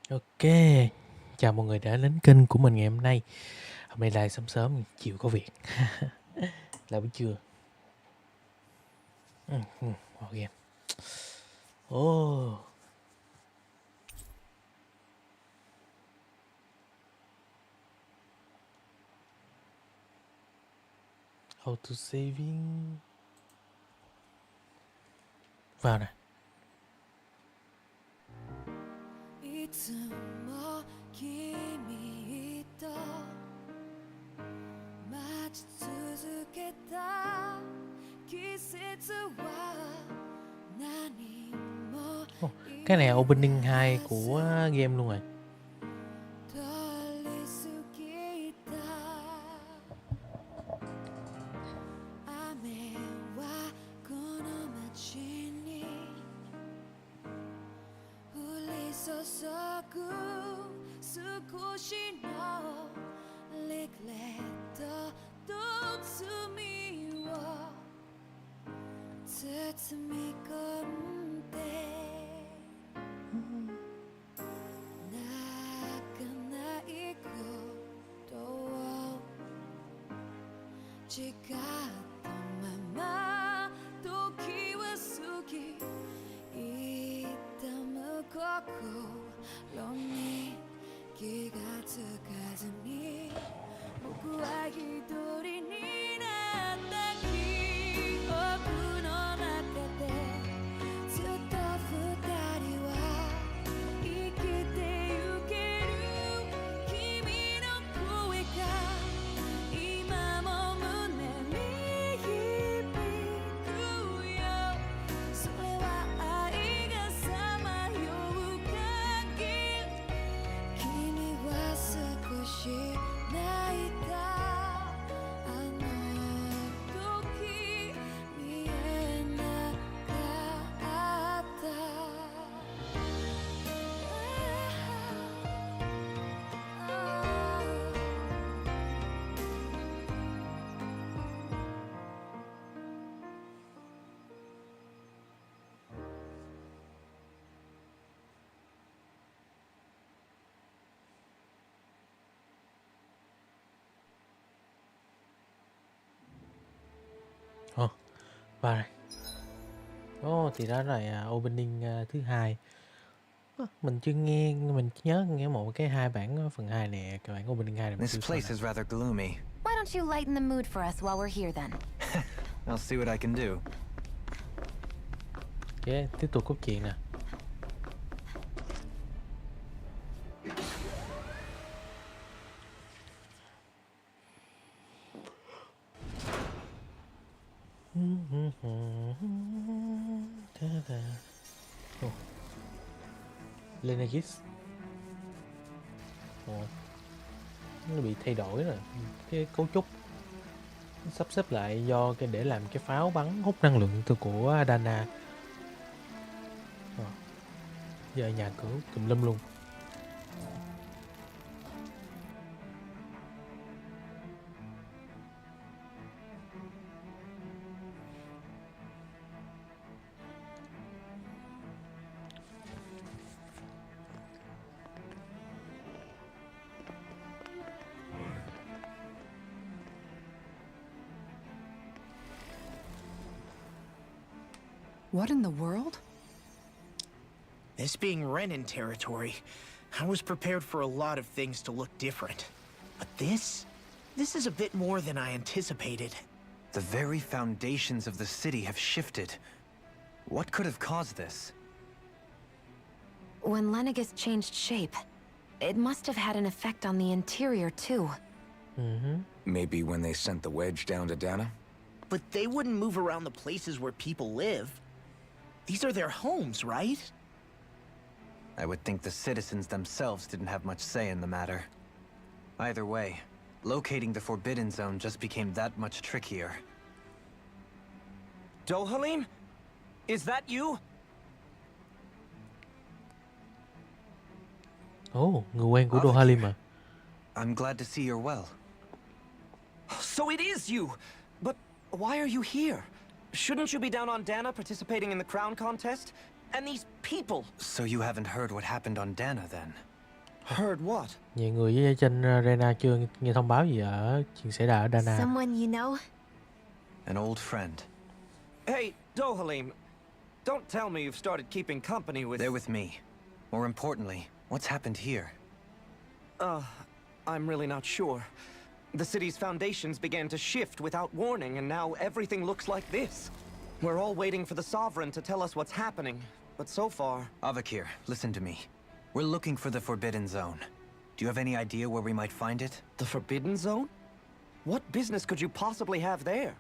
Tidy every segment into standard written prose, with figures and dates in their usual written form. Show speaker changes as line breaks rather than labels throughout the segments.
Ok, chào mọi người đã đến kênh của mình ngày hôm nay. Hôm nay lại sớm sớm, chiều có việc. Là buổi trưa. Vào game. Oh. How to saving. Vào nè. Oh, cái này opening 2 của game luôn rồi. Vào này. Thì đó là opening thứ hai. Mình chưa nghe, mình nhớ nghe một cái hai bản phần 2 nè, cái bản opening 2 này.
This place is rather gloomy.
Why don't you lighten the mood for us while we're here then?
I'll see what I can do.
Okay, tiếp tục cốt truyện nè. Lenegis. Nó bị thay đổi rồi, cái cấu trúc sắp xếp lại do cái để làm cái pháo bắn hút năng lượng từ của Dana. Giờ nhà cửa tùm lum luôn.
What in the world?
This being Renin territory, I was prepared for a lot of things to look different. But this is a bit more than I anticipated.
The very foundations of the city have shifted. What could have caused this?
When Lenegis changed shape, it must have had an effect on the interior too.
Maybe when they sent the wedge down to Dana?
But they wouldn't move around the places where people live. These are their homes, right?
I would think the citizens themselves didn't have much say in the matter. Either way, locating the Forbidden Zone just became that much trickier.
Dohalim? Is that you?
Người quen của Dohalim à?
I'm glad to see you're well.
So it is you! Why are you here? Shouldn't you be down on Dana participating in the crown contest? And these people.
So you haven't heard what happened on Dana then?
Heard what?
Nhiều người với trên Rena chưa nghe thông báo gì ở chuyện xảy ra ở Dana.
Someone you know?
An old friend.
Hey, Dohalim. Don't tell me you've started keeping company with...
They're with me. More importantly, what's happened here?
I'm really not sure. The city's foundations began to shift without warning, and now everything looks like this. We're all waiting for the Sovereign to tell us what's happening, but so far...
Avakir, listen to me. We're looking for the Forbidden Zone. Do you have any idea where we might find it?
The Forbidden Zone? What business could you possibly have there?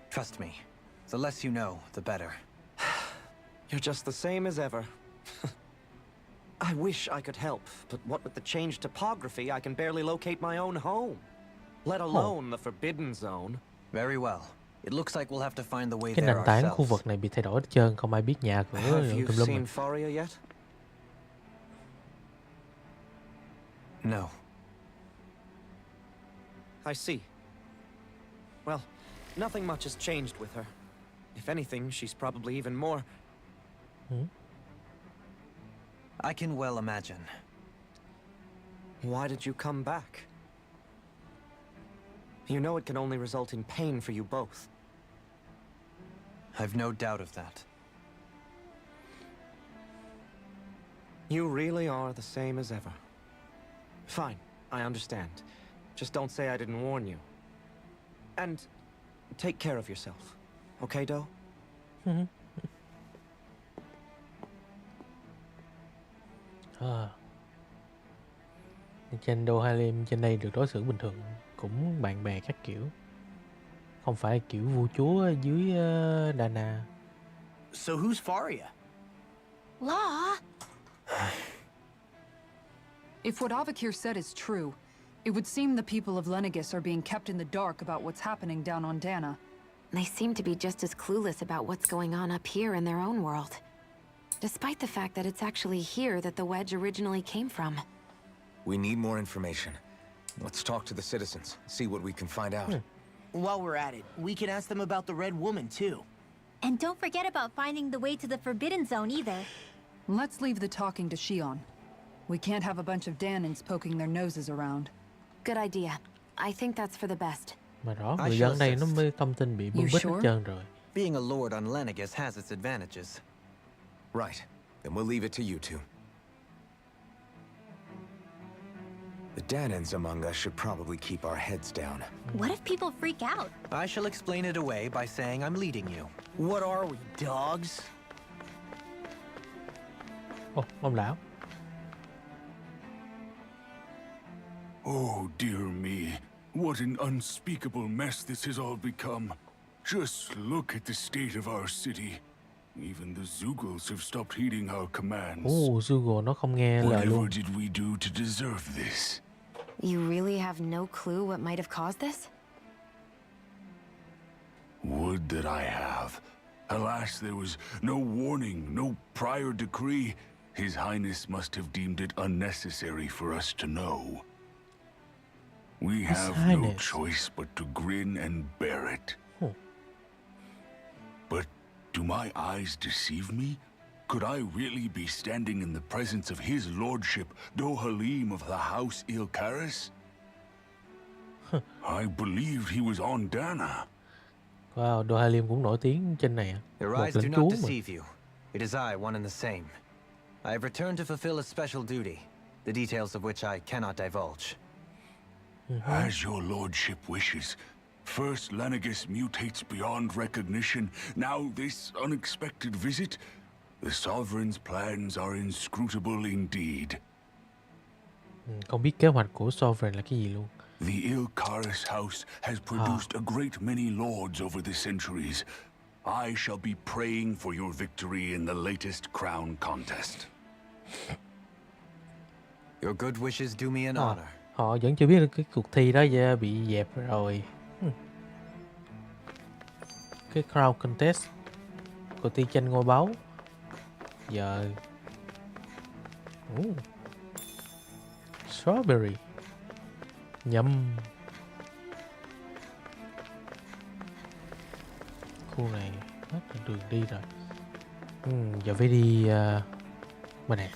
Trust me. The less you know, the better.
You're just the same as ever. I wish I could help, but what with the changed topography, I can barely locate my own home. Let alone the Forbidden Zone.
Very well. It looks like we'll have to find the way
Cái
there
nền tảng khu
ourselves.
vực này bị thay đổi hết trơn, không ai biết nhà cửa
Have you
tùm lum
seen
rồi.
Faria yet?
No.
I see. Well, nothing much has changed with her. If anything, she's probably even more...
I can well imagine.
Why did you come back? You know it can only result in pain for you both.
I've no doubt of that.
You really are the same as ever. Fine, I understand. Just don't say I didn't warn you. And take care of yourself. Okay, Doe?
Trên Dohalim trên đây được đối xử bình thường, cũng bạn bè các kiểu. Không phải kiểu vua chúa ở dưới Dana.
So who's Faria?
Law?
If what Avakir said is true, it would seem the people of Lenegis are being kept in the dark about what's happening down on Dana.
They seem to be just as clueless about what's going on up here in their own world. Despite the fact that it's actually here that the wedge originally came from.
We need more information. Let's talk to the citizens, see what we can find out.
While we're at it, we can ask them about the Red Woman, too.
And don't forget about finding the way to the Forbidden Zone either.
Let's leave the talking to Shion. We can't have a bunch of Danans poking their noses around.
Good idea. I think that's for the best.
Mà rõ
I
người
shall
dân đây nó
assist.
mới thông tin bị bưng
You
bít hết
sure?
trơn rồi.
Being a lord on Lenegis has its advantages.
Right. Then we'll leave it to you two. The Danans among us should probably keep our heads down.
What if people freak out?
I shall explain it away by saying I'm leading you.
What are we, dogs?
Ồ, ông lão.
Oh, dear me. What an unspeakable mess this has all become. Just look at the state of our city. Even the Zugals have stopped heeding our commands.
Ồ, Zugo nó không nghe lời luôn.
Whatever did we do to deserve this?
You really have no clue what might have caused this?
Would that I have. Alas, there was no warning, no prior decree. His Highness must have deemed it unnecessary for us to know. We have no
Highness.
choice but to grin and bear it.
Oh.
But do my eyes deceive me? Could I really be standing in the presence of his lordship, Dohalim of the House Ilkaris? I believed he was on Dana.
Wow, Dohalim cũng nổi tiếng trên này à?
Your
Một
eyes do
lãnh
not
chúa mà.
deceive you. It is I, one and the same. I have returned to fulfill a special duty, the details of which I cannot divulge.
As your lordship wishes. First Lenegis mutates beyond recognition, now this unexpected visit. The Sovereign's plans are inscrutable indeed.
Không biết kế hoạch của Sovereign là cái gì luôn.
The Ilkaris house has produced a great many lords over the centuries. I shall be praying for your victory in the latest crown contest.
Your good wishes do me an honor.
Họ vẫn chưa biết được cái cuộc thi đó bị dẹp rồi. Cái crown contest, cuộc thi tranh ngôi báu. Giờ strawberry nhâm. Khu này hết đường đi rồi. Giờ phải đi bên này.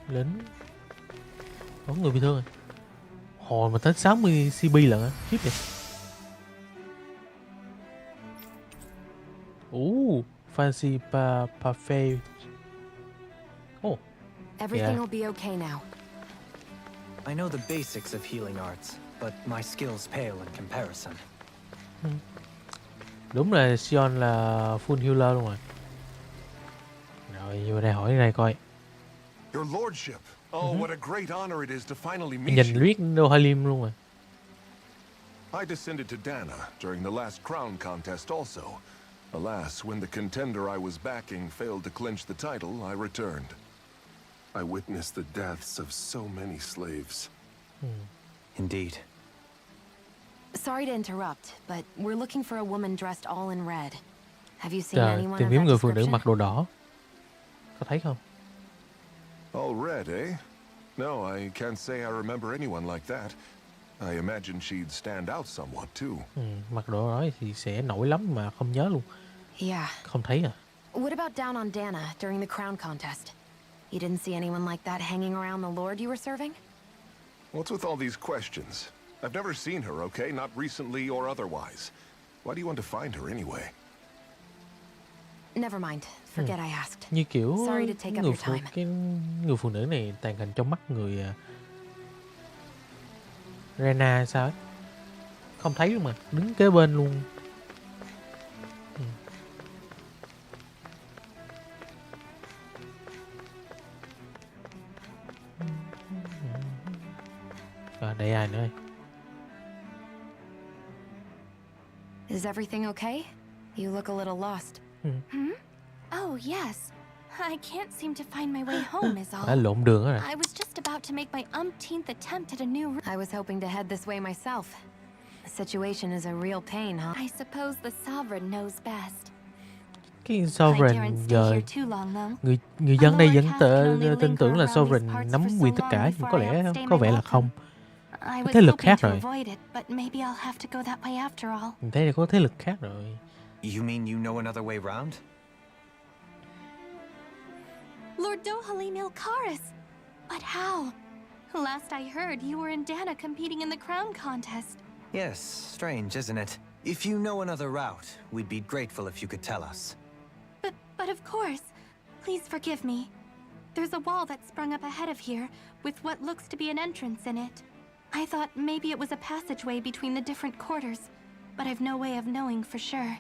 Lính. Có người bị thương rồi. Hồi mà tới 60 CP lận á, khiếp vậy. Fancy parfait. Oh.
Everything will be okay now.
I know the basics of healing arts, but my skills pale in comparison.
Đúng là Sion là full healer luôn rồi. Rồi vô đây hỏi này coi.
Your lordship. Oh, what a great honor it is to finally meet
Nhìn
you.
riết đô hai liêm luôn rồi.
I descended to Dana during the last crown contest also. Alas, when the contender I was backing failed to clinch the title, I returned. I witnessed the deaths of so many slaves.
Indeed.
Sorry to interrupt, but we're looking for a woman dressed all in red. Have you seen anyone
Tìm
of
kiếm
that
người phụ nữ
description?
mặc đồ đỏ. Có thấy không?
All red, eh? No, I can't say I remember anyone like that. I imagine she'd stand out somewhat too.
Mặc đồ đỏ thì sẽ nổi lắm mà không nhớ luôn.
Yeah.
Không thấy à?
What about down on Dana during the crown contest? You didn't see anyone like that hanging around the lord you were serving?
What's with all these questions? I've never seen her, okay? Not recently or otherwise. Why do you want to find her anyway?
Never mind. Forget I asked.
Như kiểu
Sorry to take up your time.
cái người phụ nữ này tàn hình trong mắt người Rena hay sao ấy. Không thấy luôn mà, đứng kế bên luôn. Đây ai nữa?
Is everything okay? You look a little lost.
Oh, yes. I can't seem to find my way home is all.
Đã lộn đường rồi.
I was just about to make my umpteenth attempt at a new route.
I was hoping to head this way myself. The situation is a real pain, huh?
I suppose the sovereign knows best.
Cái
I
sovereign
daren't stay
giờ
here too long though.
người dân đây vẫn
Lord
tin tưởng là
Hath can only
sovereign
linger around
nắm
these
quyền
parts
tất
for
cả,
so
nhưng
long
có
before I
lẽ
outstay
có
my
vẻ là
welcome.
không.
I
Có
was
thế lực
hoping
khác
to
rồi.
avoid it, but maybe I'll have to go that way after all.
Mình thấy là có thế lực khác rồi.
You mean you know another way round?
Lord Dohalim Ilkaris! But how? Last I heard, you were in Dana competing in the crown contest.
Yes, strange, isn't it? If you know another route, we'd be grateful if you could tell us.
But of course. Please forgive me. There's a wall that sprung up ahead of here, with what looks to be an entrance in it. I thought maybe it was a passageway between the different quarters, but I've no way of knowing for sure.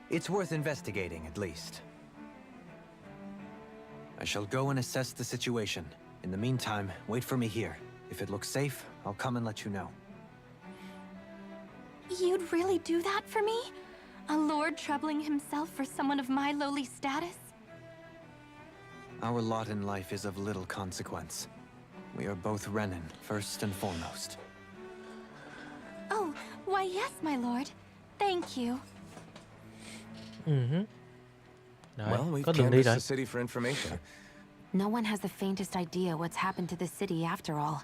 It's worth investigating, at least. I shall go and assess the situation. In the meantime, wait for me here. If it looks safe, I'll come and let you know.
You'd really do that for me? A lord troubling himself for someone of my lowly status?
Our lot in life is of little consequence. We are both Renin, first and foremost.
Oh, why yes, my lord. Thank you.
Rồi,
Well, we've
có đường đi
canvassed
rồi.
the city for information.
No one has the faintest idea what's happened to the city after all.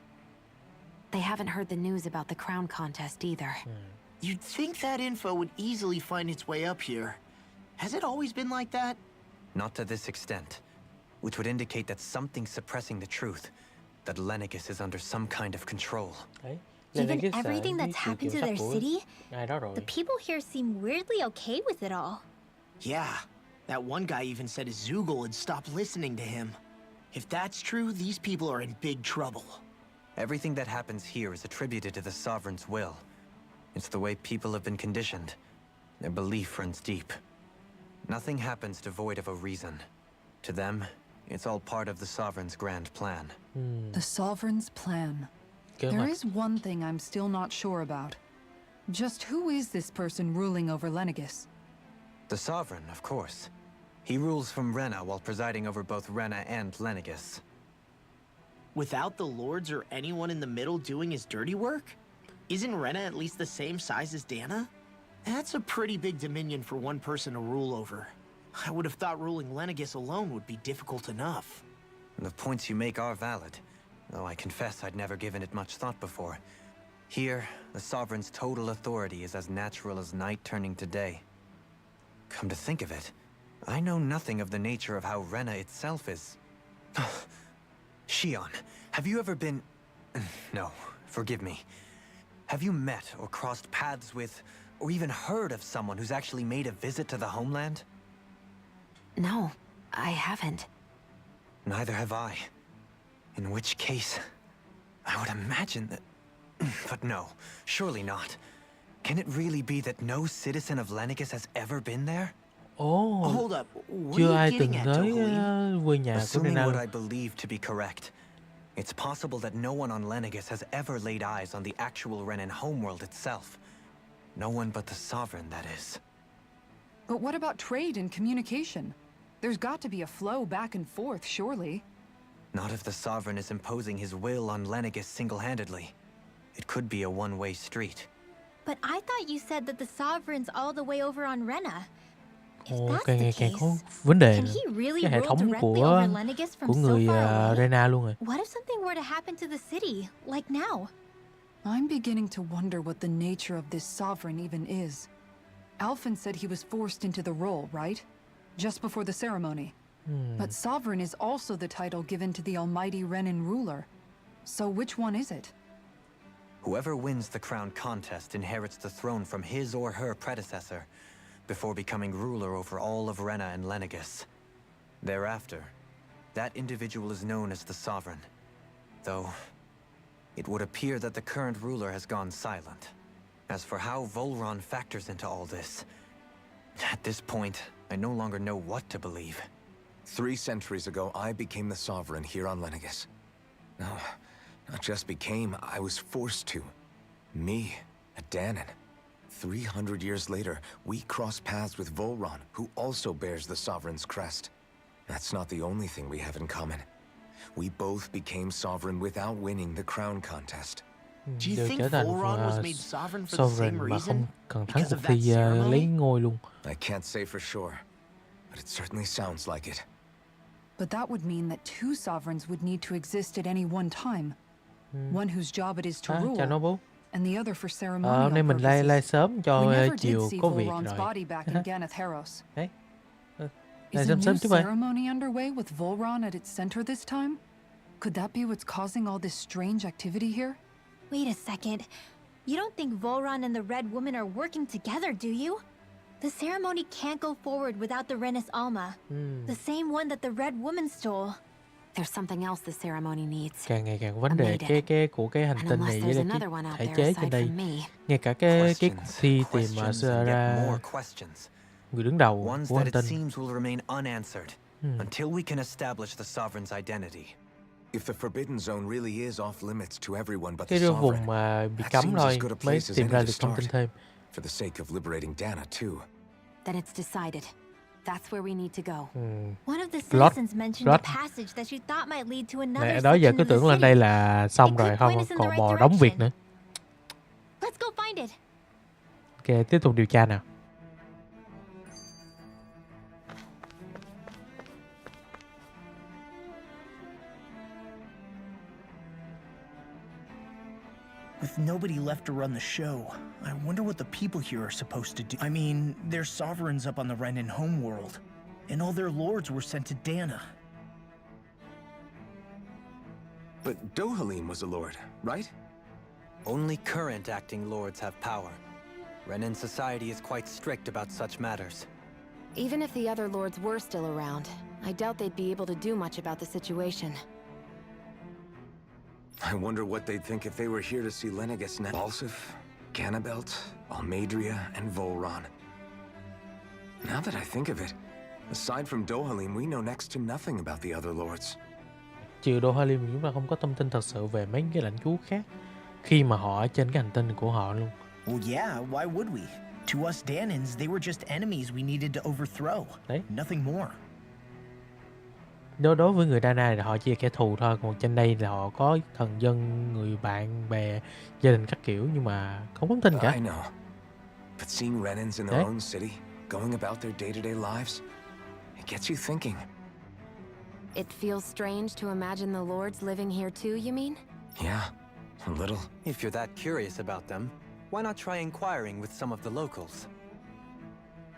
They haven't heard the news about the crown contest either.
You'd think that info would easily find its way up here. Has it always been like that?
Not to this extent, which would indicate that something's suppressing the truth, that Lenegis is under some kind of control.
Đấy.
Given
Lenegis
everything
biết
that's
sự
happened
kiểm
to
soát
their
của
city,
ai đó rồi.
the people here seem weirdly okay with it all.
Yeah, that one guy even said his Zoogle had stopped listening to him. If that's true, these people are in big trouble.
Everything that happens here is attributed to the Sovereign's will. It's the way people have been conditioned. Their belief runs deep. Nothing happens devoid of a reason. To them, it's all part of the Sovereign's grand plan.
The Sovereign's plan.
Kế
There
hoạch.
is one thing I'm still not sure about. Just who is this person ruling over Lenegis?
The Sovereign, of course. He rules from Rena while presiding over both Rena and Lenegis.
Without the lords or anyone in the middle doing his dirty work? Isn't Rena at least the same size as Dana? That's a pretty big dominion for one person to rule over. I would have thought ruling Lenegis alone would be difficult enough.
The points you make are valid, though I confess I'd never given it much thought before. Here, the sovereign's total authority is as natural as night turning to day. Come to think of it, I know nothing of the nature of how Rena itself is. Shion, have you ever been... No, forgive me. Have you met or crossed paths with, or even heard of someone who's actually made a visit to the homeland?
No, I haven't.
Neither have I. In which case, I would imagine that... But no, surely not. Can it really be that no citizen of Lenegis has ever been there?
Ồ,
Hold up, what
chưa
are
ai
you
từng
getting at,
tới
Dohalim?
quê nhà của
Assuming
Rena
what
luôn.
I believe to be correct, it's possible that no one on Lenegis has ever laid eyes on the actual Renan homeworld itself. No one but the Sovereign, that is.
But what about trade and communication? There's got to be a flow back and forth, surely.
Not if the Sovereign is imposing his will on Lenegis single-handedly. It could be a one-way street.
But I thought you said that the sovereign's all the way over on Rena. If
Ồ,
that's
càng
the
ngày càng
case,
có vấn đề
can
nữa.
he really
Cái hệ
rule
thống
directly over
của
Lenegis from so
người
far away?
Rena luôn rồi.
What if something were to happen to the city, like now?
I'm beginning to wonder what the nature of this sovereign even is. Alphen said he was forced into the role, right? Just before the ceremony. But sovereign is also the title given to the almighty Renan ruler. So which one is it?
Whoever wins the crown contest inherits the throne from his or her predecessor, before becoming ruler over all of Rena and Lenegis. Thereafter, that individual is known as the Sovereign. Though, it would appear that the current ruler has gone silent. As for how Volron factors into all this, at this point, I no longer know what to believe.
3 centuries ago, I became the Sovereign here on Lenegis. No, not just became, I was forced to. Me, a Danon. 300 years later, we cross paths with Volron, who also bears the Sovereign's crest. That's not the only thing we have in common. We both became Sovereign without winning the crown contest.
Do you
Đều
think
trở thành
Volron was made sovereign for the
Sovereign
same
mà không
reason?
cần thắng
Because
cuộc
of that
thi lấy
ceremony?
ngôi luôn.
I can't say for sure, but it certainly sounds like it.
But that would mean that 2 sovereigns would need to exist at any one time. One whose job it is to
Chào nó
rule,
bố.
and the other for
Hôm
ceremonial
nay mình live
purposes.
sớm cho
We never did
chiều
see
có việc
Volron's
rồi.
body back in Ganath Haros.
Đấy.
Is
Live
a
sớm
new
chút vậy.
ceremony underway with Volron at its center this time? Could that be what's causing all this strange activity here?
Wait a second. You don't think Volron and the Red Woman are working together, do you? The ceremony can't go forward without the Renis Alma. The same one that the Red Woman stole.
There's something else the ceremony needs.
Càng ngày càng có vấn đề cái của cái hành
And
tinh
unless
này với
there's
lại
another one
cái
out
thể
there
chế
aside
trên đây.
from me.
Ngay cả cái cuộc thi tìm
questions, and
ra
yet more questions.
người đứng đầu
Ones
của
that
hành
it
tinh.
seems will remain unanswered until we can establish the Sovereign's identity.
If the Forbidden Zone really is off limits to everyone but
Cái
the
vùng
Sovereign,
mà bị
that
cấm
seems as
thôi
good a
mới
place as
tìm
any
ra
to
được thông tin
start.
thêm.
For the sake of liberating Dana, too.
Then it's decided. That's where we need to go.
One of the
Plot.
citizens mentioned
Plot.
a passage that she thought might lead to
Nè,
another
đó giờ
section
cứ
of the
tưởng lên đây
city.
là xong
It
rồi
could
không
point us in the
còn
right
bò đóng việc
direction.
nữa.
Let's go find it.
Ok, tiếp tục điều tra nào.
With nobody left to run the show, I wonder what the people here are supposed to do. I mean, their sovereigns up on the Renan homeworld, and all their lords were sent to Dana.
But Dohalim was a lord, right?
Only current acting lords have power. Renan society is quite strict about such matters.
Even if the other lords were still around, I doubt they'd be able to do much about the situation.
I wonder what they'd think if they were here to see Lenegis now. Balsif, Ganabelt, Almadria, and Volron. Now that I think of it, aside from Dohalim, we know next to nothing about the other lords.
Trừ Dohalim chúng ta không có thông tin thật sự về mấy cái lãnh chúa khác khi mà họ ở trên cái hành tinh của họ luôn.
Well, yeah, why would we? To us Danans, they were just enemies we needed to overthrow.
Đấy.
Nothing more.
Đối với người Dana thì họ chỉ là kẻ thù thôi, còn trên đây là họ có thần dân, người bạn bè, gia đình các kiểu, nhưng mà không có thông tin cả.
I know. But seeing Renans in their own city, going about their day-to-day lives, it gets you thinking.
It feels strange to imagine the lords living here too, you mean?
Yeah. A little.
If you're that curious about them, why not try inquiring with some of the locals?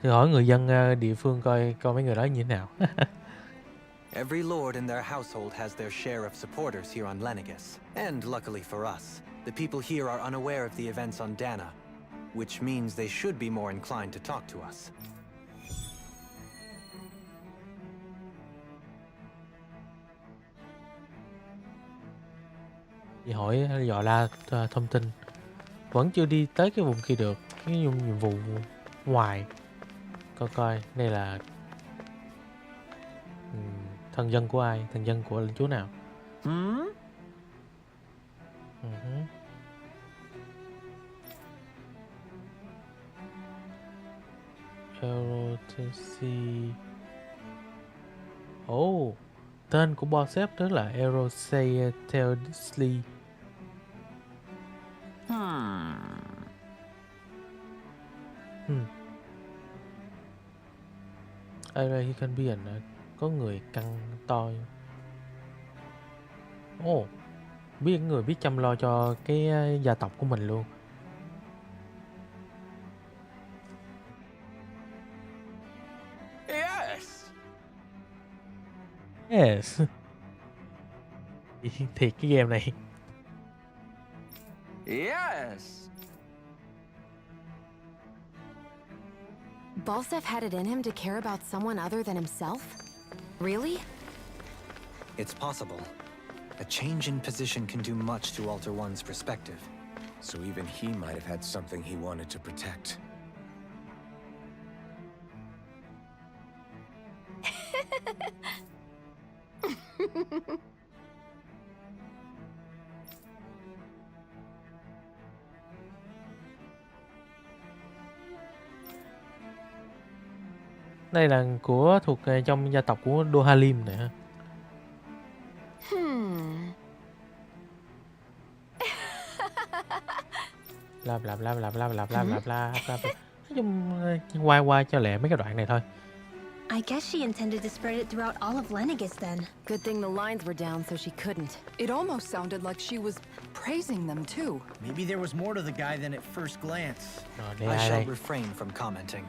Thì hỏi người dân địa phương coi mấy người đó như thế nào.
Every lord in their household has their share of supporters here on Lenegis. And luckily for us, the people here are unaware of the events on Dana, which means they should be more inclined to talk to us.
Thì hỏi dò la thông tin. Vẫn chưa đi tới cái vùng kia được. Cái nhiệm vụ ngoài. Coi coi đây là thần dân của ai? Thần dân của lãnh chúa nào? LUhet. Ồ, tên của boss đó là LUhet. He can be có người căng to. Ồ, biết người biết chăm lo cho cái gia tộc của mình luôn. Yes. Thiệt cái game này.
Yes.
Balsef had it in him to care about someone other than himself? Really?
It's possible. A change in position can do much to alter one's perspective.
So even he might have had something he wanted to protect.
Đây là thuộc trong gia tộc của DOXXING này ha. Bla bla bla bla bla bla bla bla bla bla. Nói chung qua cho lẹ mấy cái đoạn này thôi.
I guess she intended to spread it throughout all of Lenegis then.
Good thing the lines were down so she couldn't.
It almost sounded like she was praising them too.
Maybe there was more to the guy than at first glance.
I shall refrain from commenting.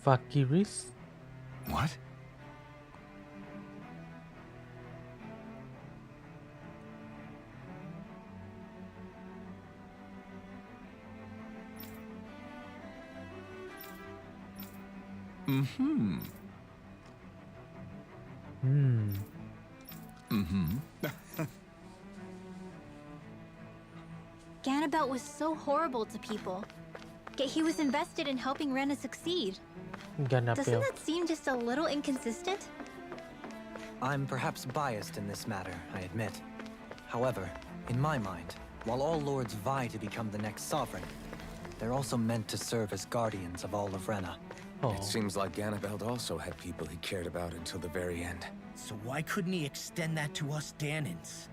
Vakiris.
What?
Ganabelt was so horrible to people. Yet he was invested in helping Rena succeed. Doesn't that seem just a little inconsistent?
I'm perhaps biased in this matter, I admit. However, in my mind, while all lords vie to become the next sovereign, they're also meant to serve as guardians of all of Rena.
It seems like Ganabelt also had people he cared about until the very end.
So why couldn't he extend that to us Danans?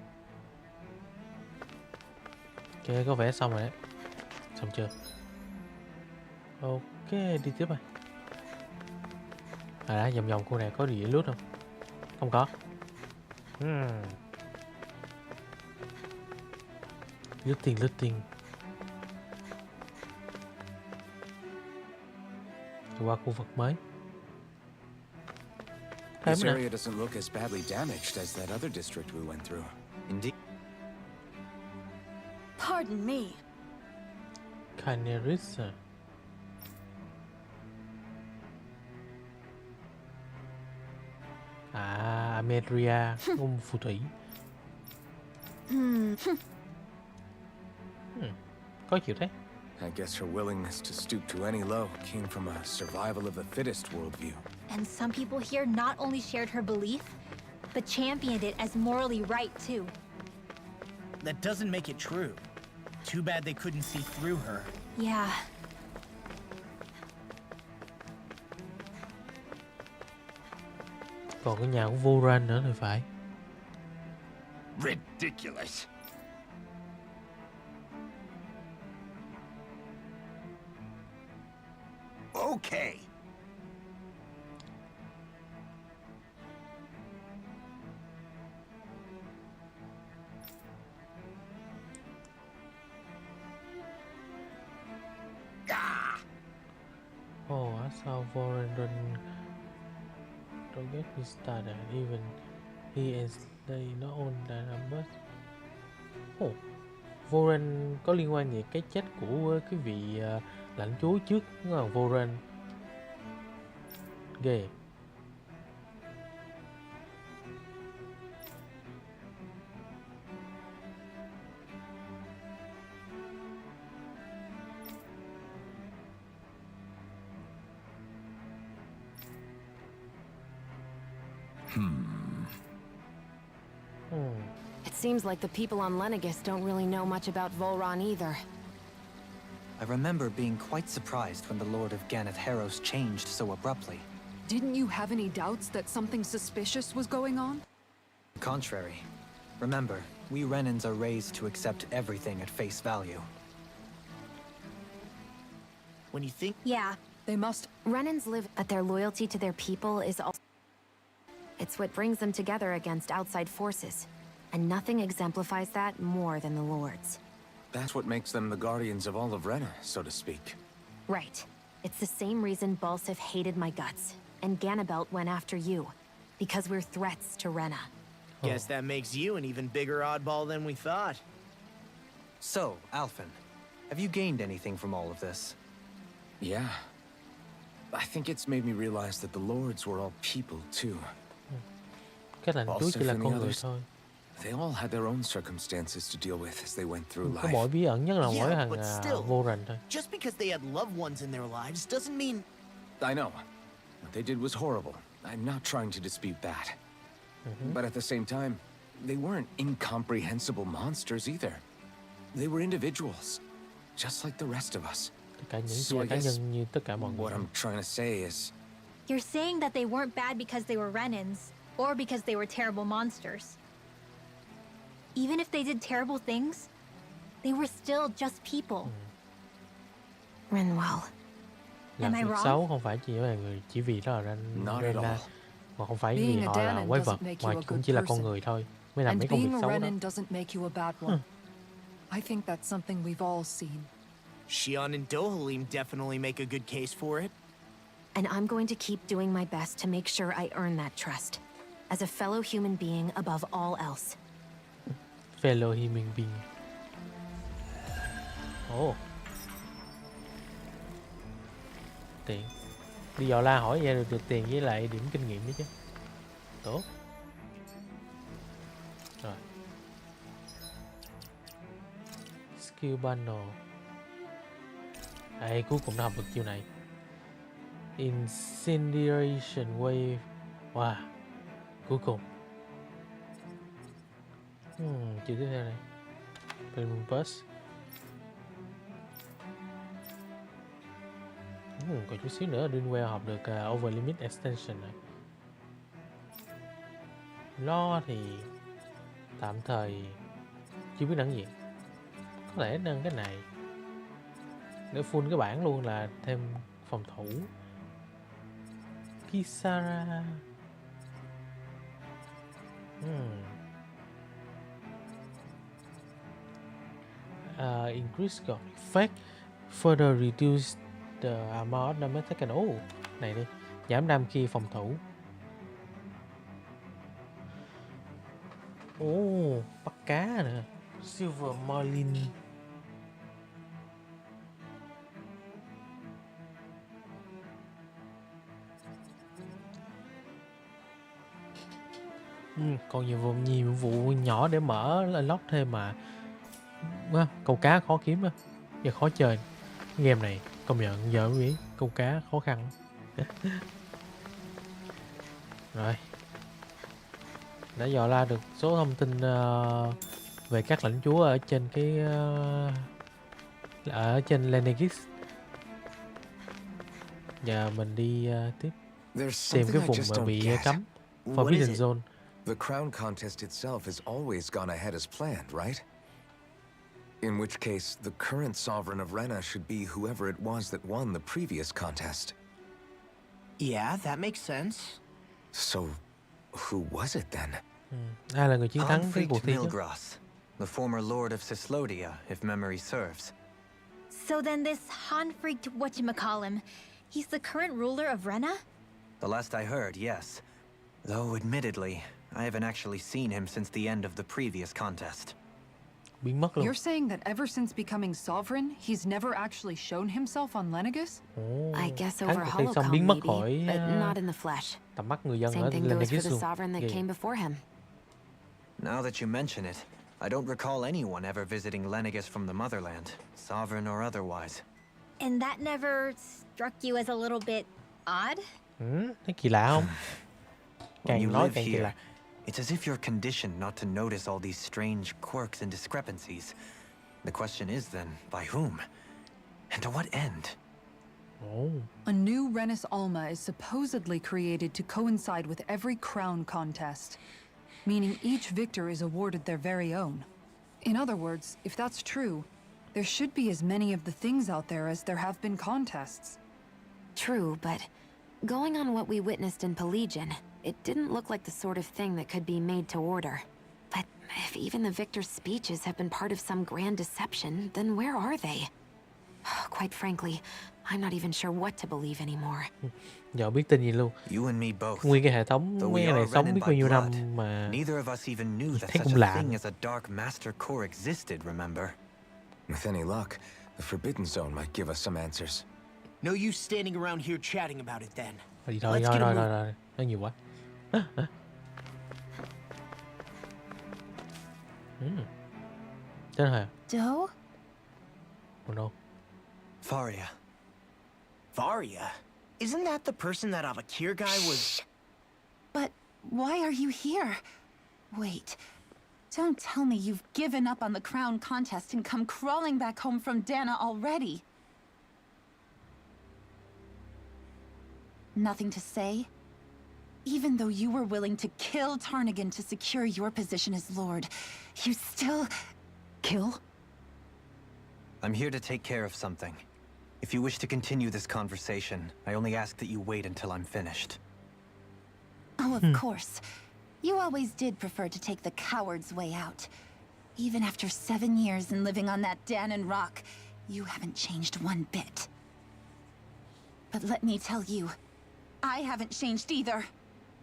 Ok, có vẻ xong rồi đấy. Xong chưa? Ok, đi tiếp rồi. Đã vòng khu này có gì lút không? Không có. Looting. Qua khu vực mới.
This area doesn't look as badly damaged as that other district we went through.
Indeed.
Pardon me.
Canaris. Ameria, phù thủy. Có chịu thế.
I guess her willingness to stoop to any low came from a survival of the fittest worldview.
And some people here not only shared her belief, but championed it as morally right too.
That doesn't make it true. Too bad they couldn't see through her.
Yeah.
Còn cái nhà của Voran nữa thì phải.
Ridiculous.
Okay.
Oh, I saw Voren don't get me started. Even he and they not own the numbers. Oh, Voren có liên quan gì cái chết của cái vị lãnh chúa trước, đúng không? Voren ghê.
It seems like the people on Lenegis don't really know much about Volron either.
I remember being quite surprised when the Lord of Ganeth Harros changed so abruptly.
Didn't you have any doubts that something suspicious was going on?
Contrary. Remember, we Renans are raised to accept everything at face value.
When you think...
Yeah.
They must...
Renans live, but their loyalty to their people is also... It's what brings them together against outside forces. And nothing exemplifies that more than the Lords.
That's what makes them the guardians of all of Rena, so to speak.
Right. It's the same reason Balsif hated my guts, and Ganabelt went after you. Because we're threats to Rena.
Guess that makes you an even bigger oddball than we thought.
So, Alphen, have you gained anything from all of this?
Yeah. I think it's made me realize that the Lords were all people, too.
Các lãnh chúa chỉ là con người thôi.
They all had their own circumstances to deal with as they went through
Có
life.
mỗi bí ẩn nhất là mỗi
Yeah,
thằng
but still,
Voren thôi.
just because they had loved ones in their lives doesn't mean...
I know. What they did was horrible. I'm not trying to dispute that. But at the same time, they weren't incomprehensible monsters either. They were individuals, just like the rest of us.
Tất cả những
So I
cá
guess
nhân như tất cả mọi người.
what I'm trying to say is...
You're saying that they weren't bad because they were Renans, or because they were terrible monsters. Even if they did terrible things, they were still just people.
Renwell.
Làm
Am I
việc
wrong?
xấu không phải chỉ vì đó là
Not at
Rena,
all.
mà không phải vì
Being a
họ là
Danon
quái
doesn't
vật,
make
mà
you a
cũng
good
chỉ là con
person.
người thôi mới làm
And
mấy công việc
being a
xấu đó.
Renan doesn't make you a bad one. I think that's something we've all seen.
Shion and Dohalim definitely make a good case for it.
And I'm going to keep doing my best to make sure I earn that trust. As a fellow human being above all else.
Fellow human being. Ồ. Tiện. Đi dò la hỏi ra được tiền với lại điểm kinh nghiệm nữa chứ. Tốt. Rồi. Skill bundle. Đây, cuối cùng đã học được chiêu này. Incineration wave. Wow. Cuối cùng. Chiêu tiếp theo này. Premium Bus. Còn chút xíu nữa Dreamwell học được Over Limit Extension này. Lo thì tạm thời chưa biết nâng gì. Có thể nâng cái này để full cái bảng luôn là thêm phòng thủ. Kisara. Increase God effect further reduce the amount of damage taken. Này đi, giảm đam khi phòng thủ. Bắt cá nè. Silver Marlin. Còn nhiều vụ nhỏ để mở lock thêm mà. Câu cá khó kiếm á, và khó chơi. Game này công nhận giờ mới biết câu cá khó khăn. Rồi, đã dò la được số thông tin về các lãnh chúa ở trên cái ở trên Lenegis. Giờ mình đi tiếp tìm cái vùng mà bị cấm, Forbidden Zone.
The crown contest itself has always gone ahead as planned, right? In which case, the current sovereign of Rena should be whoever it was that won the previous contest.
Yeah, that makes sense.
So, who was it then?
Ai là người chiến thắng cái cuộc thi chứ?
Milgras, the former lord of Cislodia, if memory serves.
So then this Han-freaked whatchamacallem,
He's the current ruler of Rena?
The last I heard, yes. Though, admittedly, I haven't actually seen him since the end of the previous contest.
Biến mất luôn.
You're saying that ever since becoming sovereign, he's never actually shown himself on Lenegus?
I guess
Hắn
over
một tay xong
holocom
biến mất
maybe,
khỏi
but not in the flesh.
tầm mắt người dân
Same
ở
thing goes for
Lenegis
the
luôn.
sovereign that
Ghê.
came before him.
Now that you mention it, I don't recall anyone ever visiting Lenegus from the motherland, sovereign or otherwise.
And that never struck you as a little bit odd?
Thấy kỳ lạ không?
When you
Càng nói
live
càng kỳ
here,
lạ.
it's as if you're conditioned not to notice all these strange quirks and discrepancies. The question is then, by whom? And to what end?
A new Renis Alma is supposedly created to coincide with every crown contest, meaning each victor is awarded their very own. In other words, if that's true, there should be as many of the things out there as there have been contests.
True, but going on what we witnessed in Pelagian, it didn't look like the sort of thing that could be made to order. But if even the victor's speeches have been part of some grand deception, then where are they? Quite frankly, I'm not even sure what to believe anymore.
Giờ biết tin gì luôn.
You and me both.
Nguyên cái hệ thống
Though
mấy
we
cái này
are
sống
Renin
biết
by
bao nhiêu năm
blood,
mà
neither of us even knew that
thấy
such
cũng
a
lạ.
thing as a dark master core existed, remember?
With any luck, the Forbidden Zone might give us some answers.
No use standing around here chatting about it then.
Thôi
Let's get a
thôi
move.
nói nhiều quá. Chết hả?
Do?
Oh no.
Faria.
Varia? Isn't that the person that Avakir guy was...
But why are you here? Wait. Don't tell me you've given up on the crown contest and come crawling back home from Dana already. Nothing to say? Even though you were willing to kill Tarnigan to secure your position as Lord, you still...
Kill?
I'm here to take care of something. If you wish to continue this conversation, I only ask that you wait until I'm finished.
Oh, of course. You always did prefer to take the coward's way out. Even after 7 years and living on that Danon rock, you haven't changed one bit. But let me tell you, I haven't changed either.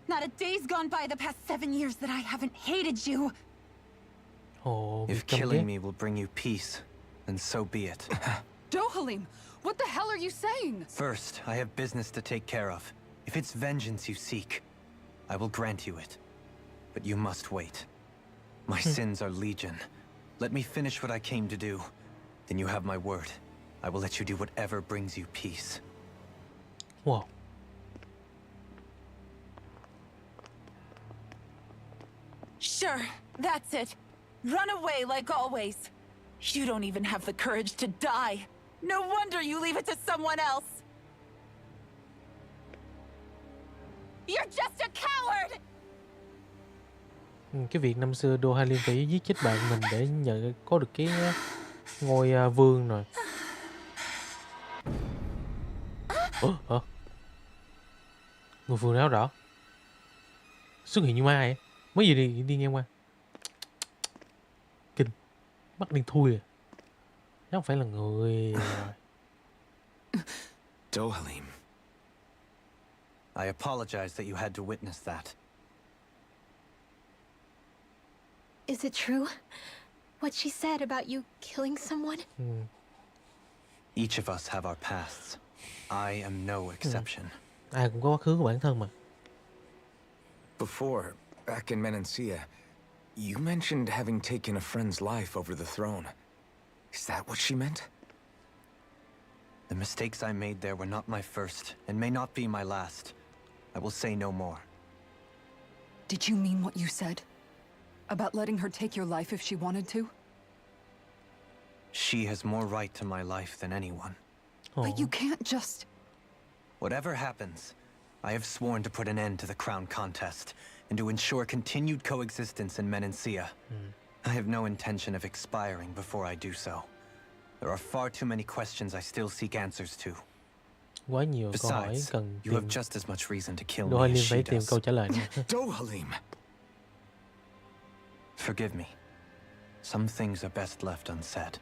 Not a day's gone by the past 7 years that I haven't hated you.
Ồ,
If killing me will bring you peace, then so be it.
Dohalim, what the hell are you saying?
First, I have business to take care of. If it's vengeance you seek, I will grant you it. But you must wait. My sins are legion. Let me finish what I came to do. Then you have my word. I will let you do whatever brings you peace.
wow.
Sure, that's it. Run away like always. You don't even have the courage to die. No wonder you leave it to someone else. You're just a coward!
Cái việc năm xưa Dohalim phải giết chết bạn mình để nhận có được cái ngôi vương rồi. Ủa hả? Người vương áo đỏ xuất hiện như ma vậy? Mới gì đi ngang qua. Kinh. Mắt đen thui à. Chắc không phải là người rồi.
Dohalim.
I apologize that you had to witness that.
Is it true? What she said about you killing someone?
Each of us have our pasts. I am no exception.
Ai cũng có quá khứ của bản thân mà.
Before, back in Menancia, you mentioned having taken a friend's life over the throne. Is that what she meant?
The mistakes I made there were not my first, and may not be my last. I will say no more.
Did you mean what you said? About letting her take your life if she wanted to?
She has more right to my life than anyone.
But you can't just...
Whatever happens, I have sworn to put an end to the crown contest, and to ensure continued coexistence in Menancia. I have no intention of expiring before I do so. There are far too many questions I still seek answers to.
Quá nhiều câu hỏi
Besides,
cần
you have
tìm.
just as much reason to kill me as
Dohalim
she
phải tìm
does.
câu trả lời nữa.
Dohalim!
Forgive me. Some things are best left unsaid.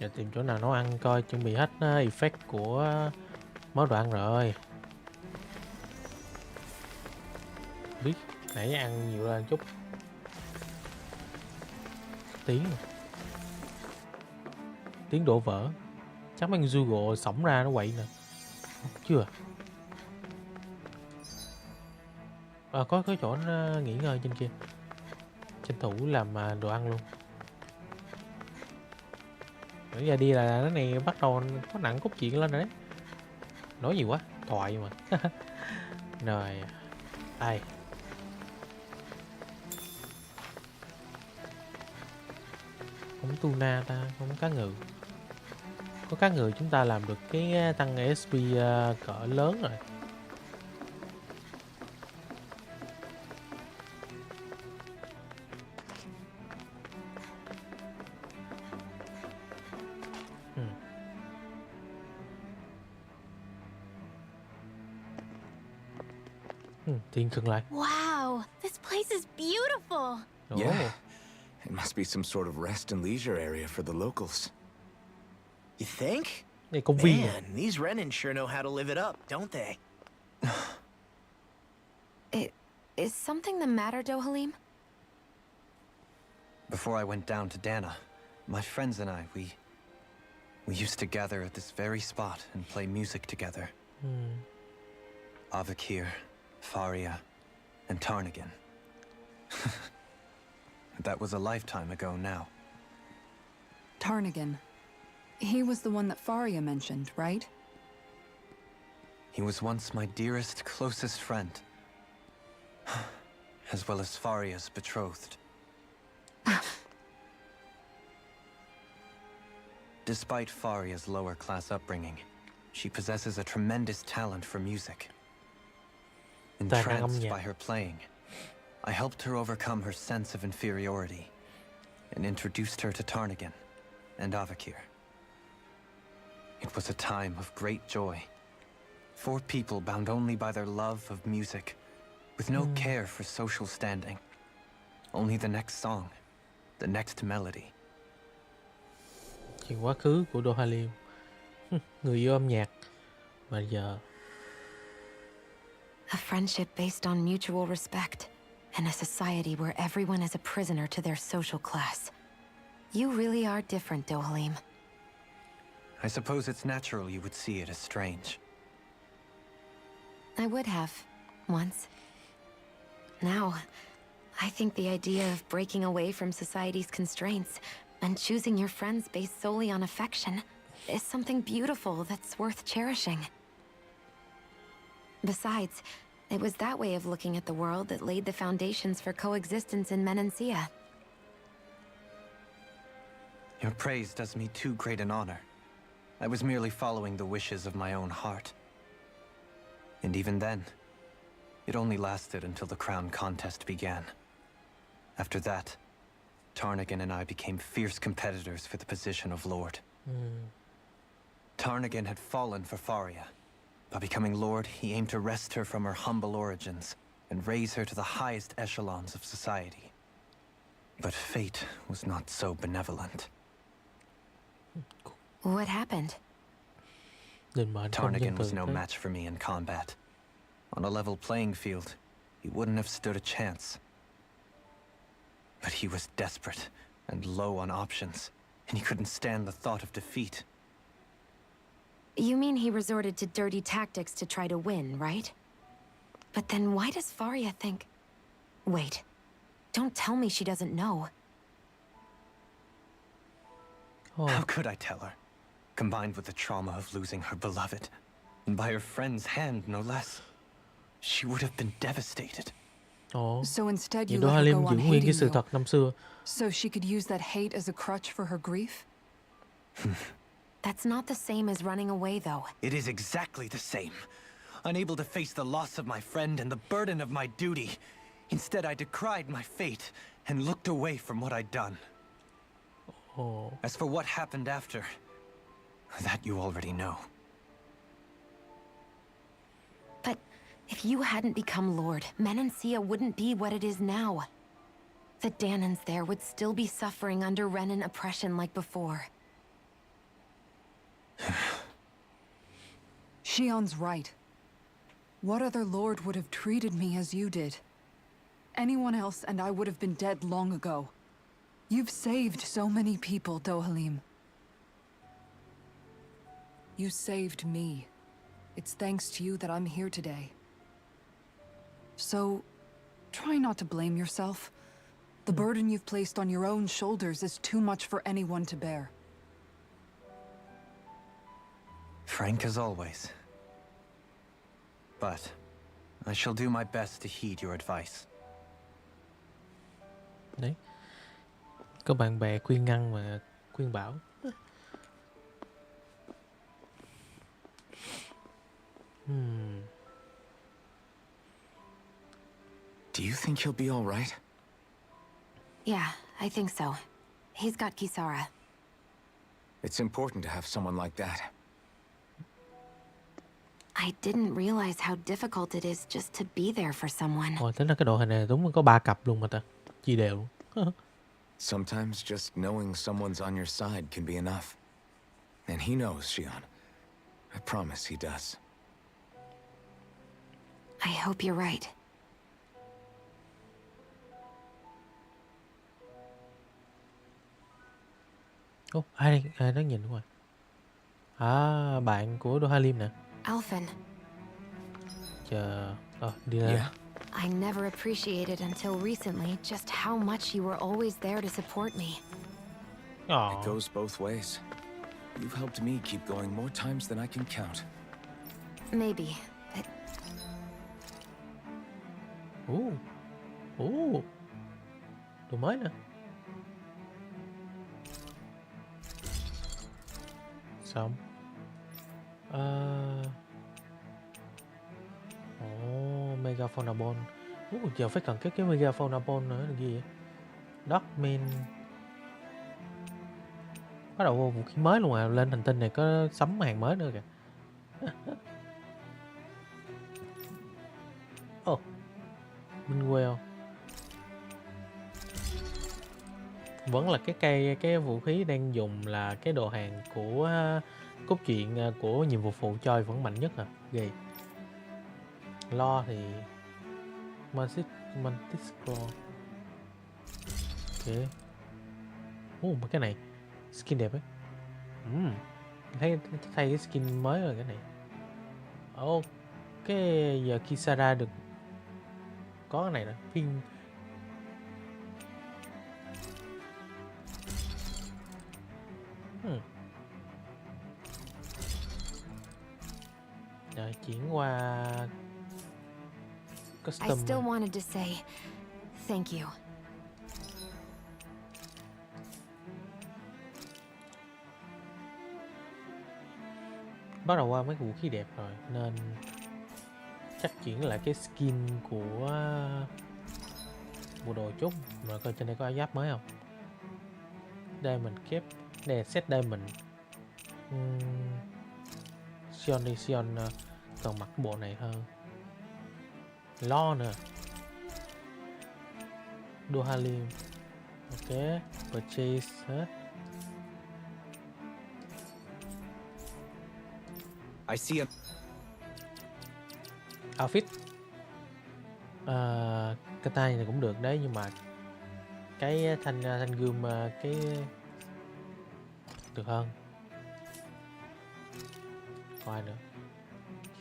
Giờ tìm chỗ nào nấu ăn coi, chuẩn bị hết effect của món đồ ăn rồi. Biết nãy ăn nhiều lên chút. Tiếng đổ vỡ. Chắc mấy con Google xổng ra nó quậy nè. Chưa. Có chỗ nó nghỉ ngơi trên kia. Tranh thủ làm đồ ăn luôn. Bây giờ đi là cái này bắt đầu có nặng cốt truyện lên rồi đấy. Nói nhiều quá, thoại mà. Rồi. Đây. Không tuna ta, không cá ngừ. Có cá ngừ chúng ta làm được cái tăng SP cỡ lớn rồi. Tiên khừng lại.
Wow, this place is beautiful.
Yeah. It must be some sort of rest and leisure area for the locals.
You think?
Đây công viên.
Man, these Renan sure know how to live it up, don't they?
Is something the matter, Dohalim?
Before I went down to Dana, my friends and I, we used to gather at this very spot and play music together. Avakir, Faria, and Tarnagan. That was a lifetime ago now.
Tarnagan. He was the one that Faria mentioned, right?
He was once my dearest, closest friend. As well as Faria's betrothed. Despite Faria's lower-class upbringing, she possesses a tremendous talent for music. Entranced by her playing, I helped her overcome her sense of inferiority and introduced her to Tarnagan and Avakir. It was a time of great joy. 4 people bound only by their love of music, with no care for social standing. Only the next song, the next melody.
Chuyện quá khứ của Dohalim. Người yêu âm nhạc. Mà giờ...
A friendship based on mutual respect, and a society where everyone is a prisoner to their social class. You really are different, Dohalim.
I suppose it's natural you would see it as strange.
I would have, once. Now, I think the idea of breaking away from society's constraints and choosing your friends based solely on affection is something beautiful that's worth cherishing. Besides, it was that way of looking at the world that laid the foundations for coexistence in Menancia.
Your praise does me too great an honor. I was merely following the wishes of my own heart. And even then, it only lasted until the crown contest began. After that, Tarnagan and I became fierce competitors for the position of Lord. Tarnagan had fallen for Faria. By becoming Lord, he aimed to wrest her from her humble origins and raise her to the highest echelons of society. But fate was not so benevolent.
What happened?
Tarnagan was no match for me in combat. On a level playing field, he wouldn't have stood a chance. But he was desperate and low on options, and he couldn't stand the thought of defeat.
You mean he resorted to dirty tactics to try to win, right? But then why does Faria think... Wait. Don't tell me she doesn't know.
How could I tell her? Combined with the trauma of losing her beloved, and by her friend's hand, no less, she would have been devastated.
So instead you let her go on hating you, so she could use that hate as a crutch for her grief?
That's not the same as running away, though.
It is exactly the same. Unable to face the loss of my friend and the burden of my duty, instead I decried my fate and looked away from what I'd done. As for what happened after, that you already know.
But if you hadn't become Lord, Menancia wouldn't be what it is now. The Danans there would still be suffering under Renan oppression like before.
Shion's right. What other lord would have treated me as you did? Anyone else and I would have been dead long ago. You've saved so many people, Dohalim. You saved me. It's thanks to you that I'm here today. So, try not to blame yourself. The burden you've placed on your own shoulders is too much for anyone to bear.
Frank as always. But I shall do my best to heed your advice.
Đấy. Có bạn bè khuyên ngăn mà khuyên bảo.
Do you think he'll be all right?
Yeah, I think so. He's got Kisara.
It's important to have someone like that.
I didn't realize how difficult it is just to be there for someone.
Ồ, tính ra cái đội hình này đúng có 3 cặp luôn mà ta. Chia đều luôn.
Sometimes just knowing someone's on your side can be enough. And he knows, Shion. I promise he does.
I hope you're right.
Ồ, ai đó nhìn ngoài. À, bạn của Dohalim nè.
Alphen.
Chờ, đi lên.
Yeah.
I never appreciated until recently just how much you were always there to support me.
It goes both ways. You've helped me keep going more times than I can count.
Maybe, but
Đồ mới nè. Xong. Megaphonabon. Giờ phải cần cái Megaphonabon nữa là gì vậy? Dogman. Bắt đầu vũ khí mới luôn à. Lên hành tinh này có sắm hàng mới nữa kìa. Minwell. Vẫn là cái vũ khí đang dùng là cái đồ hàng của cốt truyện của nhiệm vụ phụ chơi vẫn mạnh nhất à. Ghê. Lo thì Mantis Claw. Ok. Mấy cái này skin đẹp ấy. Thấy thay cái skin mới rồi cái này. Ok, giờ Kisara được có cái này nè, phim. Rồi chuyển qua
I
custom.
still wanted to say thank you.
Bắt đầu qua mấy vũ khí đẹp rồi nên chắc chuyển lại cái skin của bộ đồ chút. Rồi coi trên đây có áo giáp mới không. Diamond Cape. Đây là set Diamond. Sion cần mặc bộ này hơn. Lo nữa. Dohalim. Ok. Purchase hết.
I see a...
Outfit. Cái tay này cũng được đấy, nhưng mà cái thanh gươm cái được hơn. Coi nữa.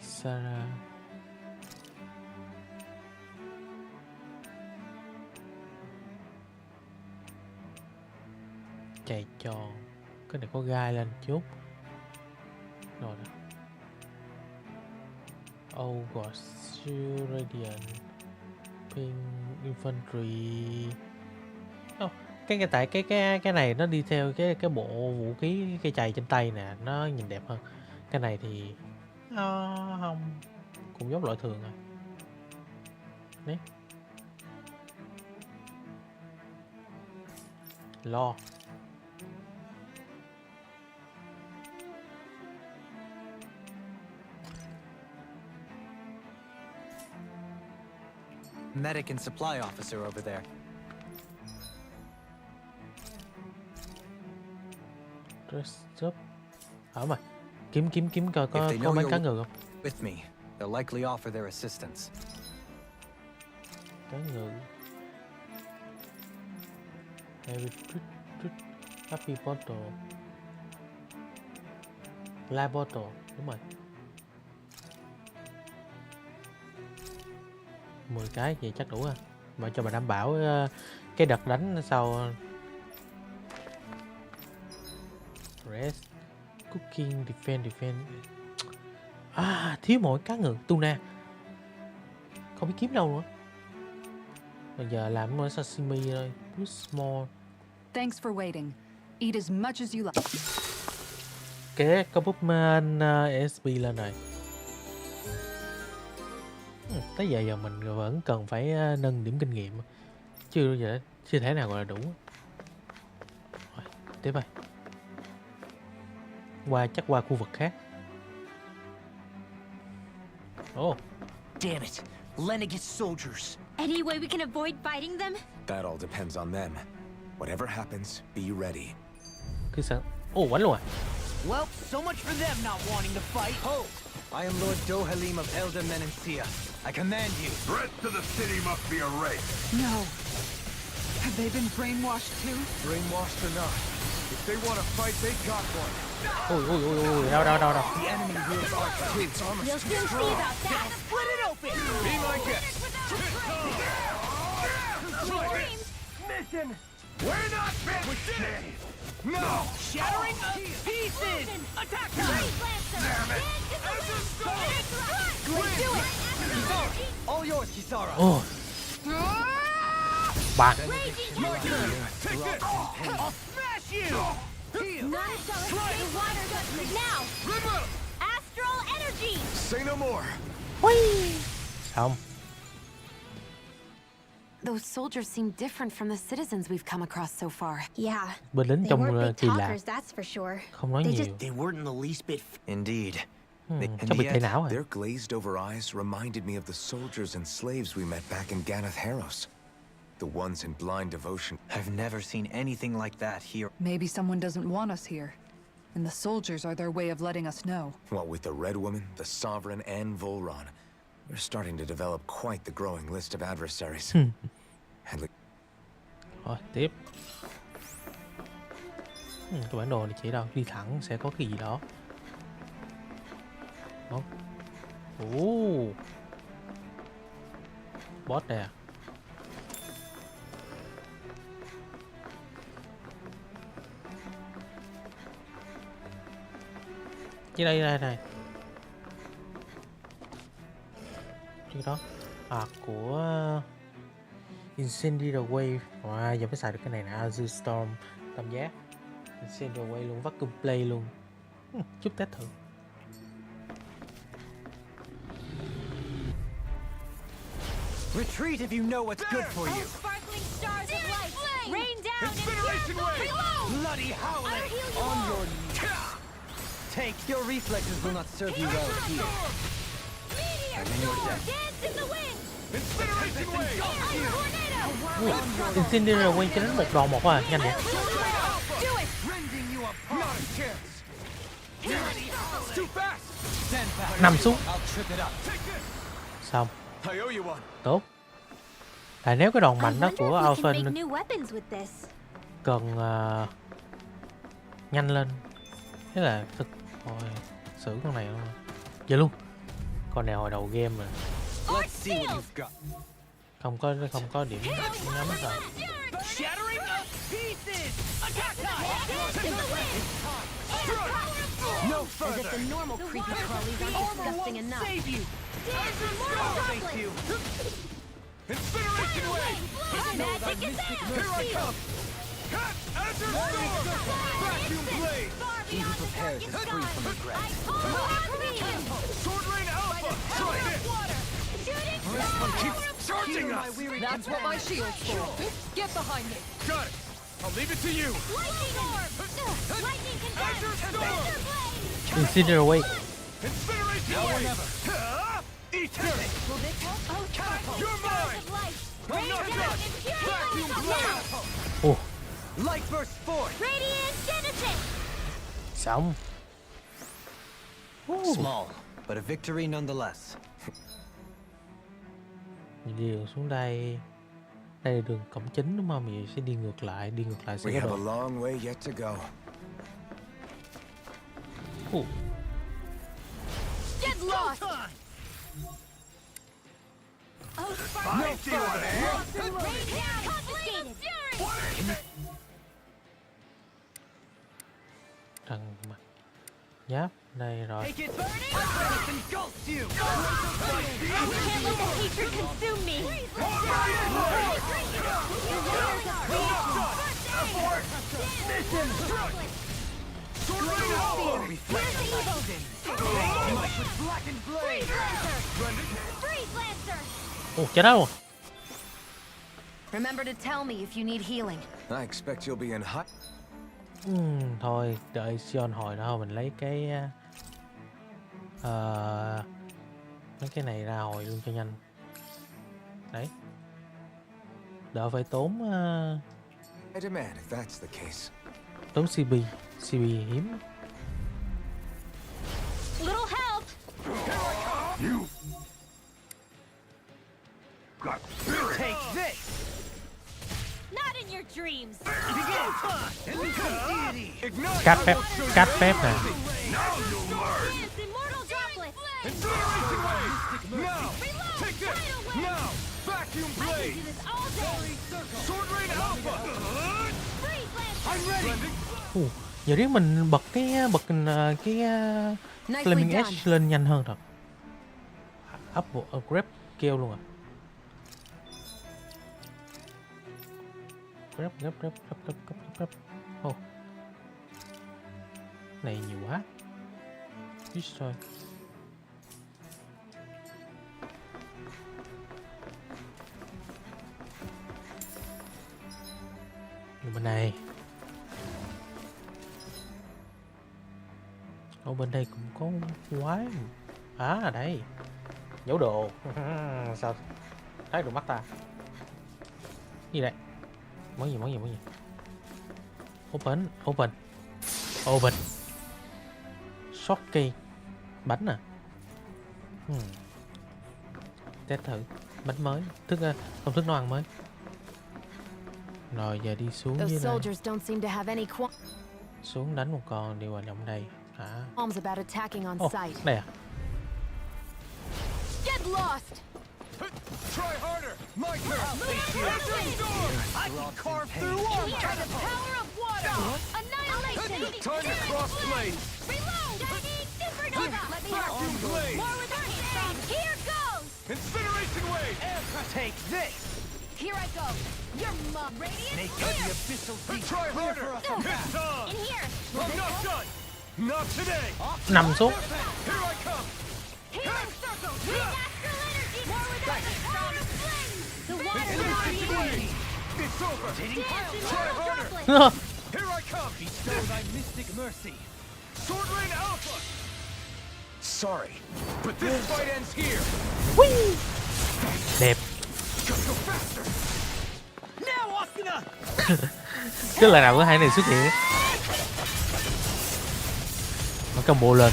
Kisara. Chạy tròn. Cái này có gai lên chút. Rồi nè. Radiant. Pink Infantry. Tại cái này nó đi theo cái bộ vũ khí cây chày trên tay nè, nó nhìn đẹp hơn. Cái này thì không, cũng giống loại thường rồi. Đấy. Lo.
medic and supply officer over there.
Dress up. Mà Kiếm coi
If
có
they know
bán cá
you're
ngừ không?
with me, they'll likely offer their assistance.
Cá ngừ. Happy bottle. La bottle, đúng rồi. 10 cái vậy chắc đủ à. Mà cho bà đảm bảo cái đợt đánh sau. Rest, cooking, defend. À, thiếu mỗi cá ngừ, tuna. Không biết kiếm đâu nữa. Bây giờ làm mỗi sashimi thôi. Put small.
Thanks for waiting. Eat as much as you like.
Cái có búp SP lên rồi. Tới giờ mình vẫn cần phải nâng điểm kinh nghiệm. Chưa thể nào gọi là đủ. Rồi, tiếp đây. Qua khu vực khác. Oh.
Damn it. Lenegis soldiers.
Any way we can avoid fighting them?
That all depends on them. Whatever happens, be ready.
Cứ sợ. Quánh luôn à.
Well, so much for them not wanting to fight.
Ho! I am Lord Dohalim of Elder Menencia. I command you.
Threat to the city must be erased.
No. Have they been brainwashed too?
Brainwashed or not, if they want to fight, they got one.
Ui, đâu.
The enemy wields our kids' armor.
You'll soon see about that.
Split it open.
Be my guest.
Mission! We're not finished! No!
Shattering pieces. Attack time.
Damn it!
Let's do it.
All yours, Kisara.
Bạc.
Raging hurricane.
I'll smash you.
Not a solid water judgment now. Astral energy.
Say no more.
Xong.
Those soldiers seem different from the citizens we've come across so far.
Yeah.
Binh lính
They
trong
weren't big
kỳ lạ.
talkers, that's for sure.
Không nói
They
nhiều.
They weren't in the least bit.
Indeed.
Chắc bị tẩy não à?
Their glazed over eyes reminded me of the soldiers and slaves we met back in Ganath Harros. The ones in blind devotion.
I've never seen anything like that here.
Maybe someone doesn't want us here. And the soldiers are their way of letting us know.
What with the Red Woman, the Sovereign, and Volron, we're starting to develop quite the growing list of adversaries.
Rồi, tiếp. Cái bản đồ này chỉ đâu, đi thẳng sẽ có cái gì đó. Không? Boss nè. Chứ đây này. Chứ đó. Của Incendiary Wave. Wow, giờ mới xài được cái này nè. Azure Storm tam giác. Incendiary Wave luôn, vacuum play luôn. Chút test thử.
Retreat if you know what's good for you.
Sparkling stars of light. Rain down
Incineration wave!
Bloody howling on your knees. Take your reflexes will not serve you well here.
Meteor
I'm in your debt.
dance in the wind.
Incineration wave!
Tornado.
Incendiary Wave cho đến một đòn một à, nhanh vậy.
Do it.
Rending you apart! Not a chance! It's too fast!
Stand back.
Nằm xuống.
I'll trip it up.
Xong.
I owe you one.
Tốt. Tại nếu cái đòn mạnh đó của
I wonder if we can
Alpha
make new weapons with this.
cần nhanh lên. Thế là thực rồi xử con này luôn. Vậy luôn. Con này hồi đầu game rồi.
Let's see what you've got.
Không có điểm nhắm rồi.
Shattering pieces. Attack time.
No
As if
further.
the normal creepy crawlies aren't disgusting enough.
Save you.
Dance immortal
Thank
droplet.
you.
Incineration wave!
Magic is there.
Here I come! Cat Azure Storm! Vacuum blade!
He who prepares is free from regret.
Sword Rain Alpha! Try this! This one keeps charging us!
That's what my shield's for. Get behind me.
Got it! I'll leave it to you!
Lightning can
Azure Storm!
Incendiary Wave.
Incineration wave! Eat it! You're mine! I'm not done! Vacuum blade!
Light burst forth.
Radiant Genesis!
Xong.
Small, but a victory nonetheless.
Mình đi đường xuống đây. Đây là đường cổng chính đúng không? Mình sẽ đi ngược lại sẽ
We
có
have a
đồ.
long way yet to go.
Get lost!
Thằng mặt giáp đây rồi.
I can't let the hatred consume me!
Ồ, chết đó luôn.
Remember to tell me if you need healing.
I expect you'll be in hot.
Thôi, đợi Sion hồi nữa mình lấy cái mấy cái này ra hồi luôn cho nhanh. Đấy. Đỡ phải tốn
I demand if that's the case.
tốn CP hiếm.
Little help!
You got
Take this!
Not in your dreams!
Cắt phép nè.
Dance, immortal droplet!
now. Take this now. Vacuum
I can
blade.
do this all day!
Sword rain alpha.
Freeze Lancer!
Giờ riết mình bật cái
Nicely
Flaming
done.
Edge lên nhanh hơn thật. Grab kêu luôn à. Grab. Oh. Này nhiều quá. Fish rồi. Bên này. Ở bên đây cũng có quái. À đây. Giấu đồ. Sao thấy được mắt ta? Gì đây? Món gì? Open. Short key. Bánh à? Test thử. Bánh mới. Công thức nấu ăn mới. Rồi giờ đi xuống
Those
dưới đây.
soldiers don't seem to have any
Xuống đánh một con đi vào trong đây.
qualms about attacking on site.
Đây à?
Get lost!
Try harder. My turn.
I can carve through all by the power of water! Annihilation!
Time to cross blade.
Reload! Shining supernova! Let me
Vacuum blade.
More with our hands! Here goes!
Incineration wave.
Take this!
Here I go! Your mom radiant!
Make the abyssal beast
Try
clear
harder.
for us.
It's on.
In here!
I'm not done. Not today.
Nằm xuống.
Here I come.
Healing circle! With astral energy! More with our power of flames! The water radiant!
It's over.
Dance in
Try
mortal
harder.
droplet!
Here I come.
Bestow thy mystic mercy.
Sword rain alpha.
Sorry.
But this fight ends here.
Đẹp.
Just go faster.
Now, Asuna!
Cứ là nào có hai này xuất hiện. Nó combo lên.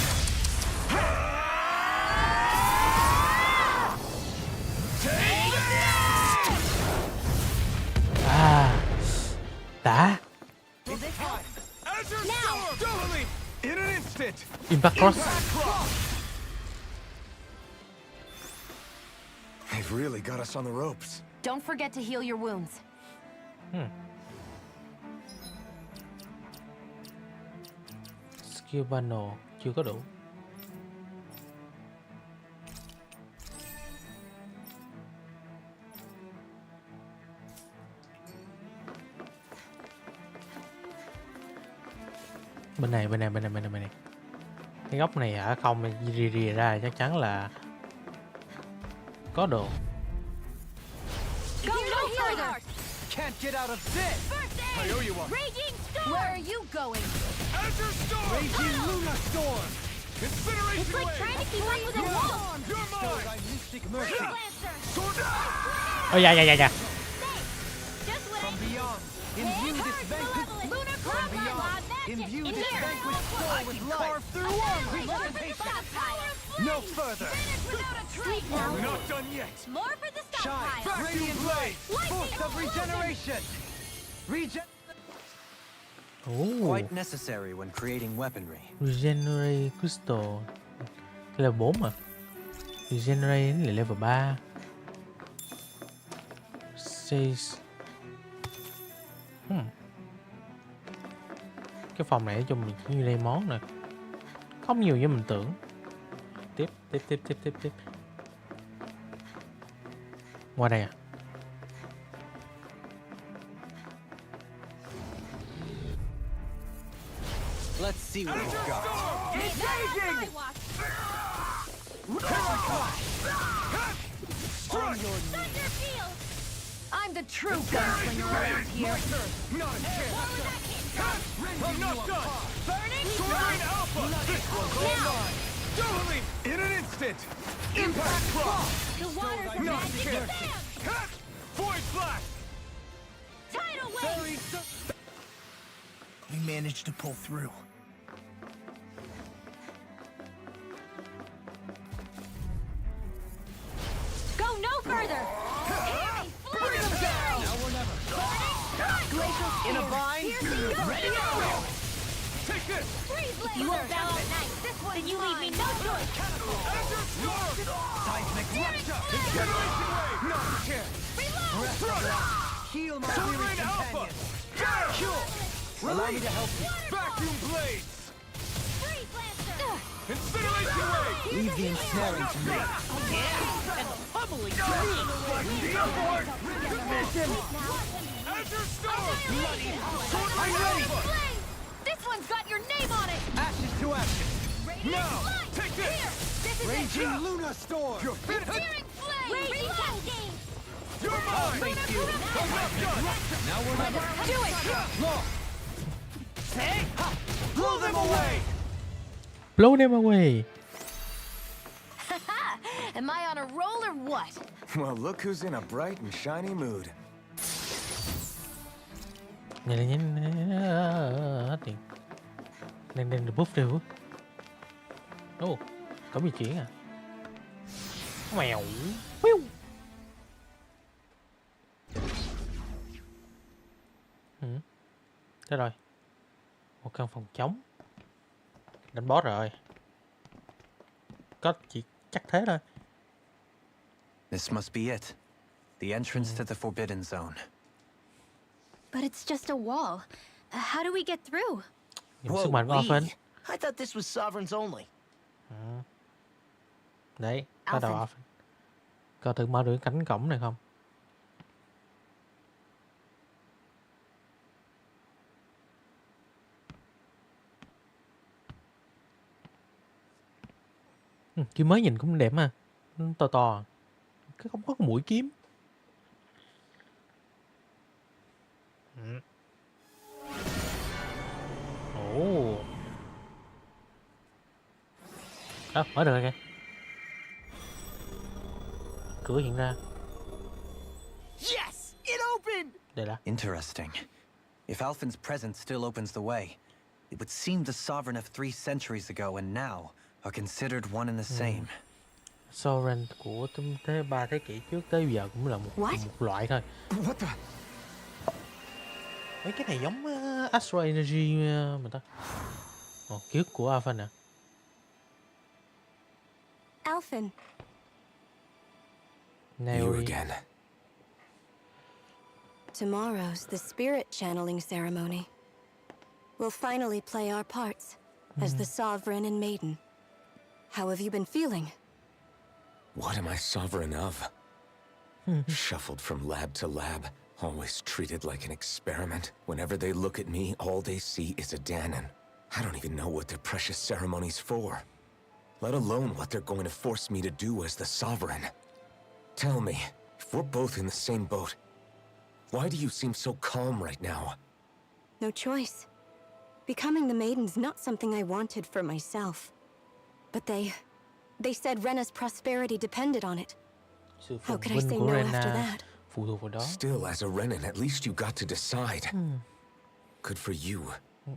Đã.
Azure Storm. Doubly. In an instant.
Impact Cross.
They've really got us on the ropes.
Don't forget to heal your wounds.
Skill panel chưa có đủ. Bên này. Cái góc này hả? Không rìa ra chắc chắn là có đồ.
Go no further!
Can't get out of this!
First
I
aid!
owe you one.
Raging storm!
Where are you going?
Azure Storm.
Raging Lunar Storm!
Incineration
It's like
wave.
trying to keep up with a wall!
You're
Bestow
mine.
thy mystic mercy.
Freeze Lancer!
Sword.
Ôi dạ.
Just
From
wait!
beyond, imbue this vanquished
Lunar
from
Cloud
beyond.
Imbue
this
this
vanquished soul with life.
Carve through armor.
No further.
Sleep now.
We're not done yet.
More for the
Shine,
stockpile.
radiant blade, force of regeneration.
Quite necessary when creating weaponry.
Regenerate Crystal level 4 mà. Regenerate là level 3. Says cái phòng này cho mình chỉ như đây món nè, không nhiều như mình tưởng. Tiếp. Qua đây à?
Let's see what we've got.
Engaging! Thunder field!
I'm the true gunslinger around here.
I'm not done.
Burning
Soaring Alpha. This one's all mine. Dueling in an instant. Impact cross.
The waters of magic advance!
Void blast.
Tidal wave!
We managed to pull through.
Go no further! Bring them down!
Now or never.
Glacial
In a vine. Ready to go. Take this.
You won't bow out night. Then you leave me no choice.
Azure Storm. Seismic rupture. Generation wave. Not a chance. Heal my weary companion. Cure. Allow me to help you. Vacuum blades.
Freeze Lancer!
Incineration wave.
Leave the ensnaring to me.
Bubbling
Azure Storm.
I'm ready! This one's got your name on it!
Ashes to ashes. Now,
Light!
take this.
Here! This is
Raging Luna Storm. You're
it! Searing flame! Raging cascade!
You're mine.
Thank you!
I'm not done. Now we're never.
Do it!
Lost. Say, ha! Blow them away.
Blow them away.
Am I on a roll or what?
Well, look who's in a bright and shiny mood.
Này là nhanh hết tiền. Đang được buff đều. Ồ, có bị chuyển à? Mèo. Thế rồi. Một căn phòng trống. Đánh boss rồi. Có chỉ chắc thế thôi.
This must be it. The entrance to the Forbidden Zone.
But it's just a wall. How do we get through?
Những sức mạnh của Orphan.
I thought this was sovereigns only.
Đấy, bắt đầu Orphan. Coi thử mở được cánh cổng này không? Kiếm mới nhìn cũng đẹp mà. To to. Cái không có mũi kiếm. Ồ. À, mở được rồi kìa. Cửa hiện ra.
Yes! It opened!
Đây là.
Interesting. If Alphen's presence still opens the way, it would seem the sovereign of 3 centuries ago and now are considered one and the same.
Sovereign của 3 thế kỷ trước tới giờ cũng là một loại thôi.
What the?
Mấy cái này giống Astro Energy mà ta. Ký ức của Alphen à.
Alphen.
You again.
Tomorrow's the spirit channeling ceremony. We'll finally play our parts as the sovereign and maiden. How have you been feeling?
What am I sovereign of? Shuffled from lab to lab, always treated like an experiment. Whenever they look at me, all they see is a Danon. I don't even know what their precious ceremony's for, let alone what they're going to force me to do as the sovereign. Tell me, if we're both in the same boat, why do you seem so calm right now?
No choice. Becoming the maiden's not something I wanted for myself. But they said Rena's prosperity depended on it. How could I say no after that?
Phụ thuộc vào đó.
Still, as a Renan, at least you got to decide. Good for you.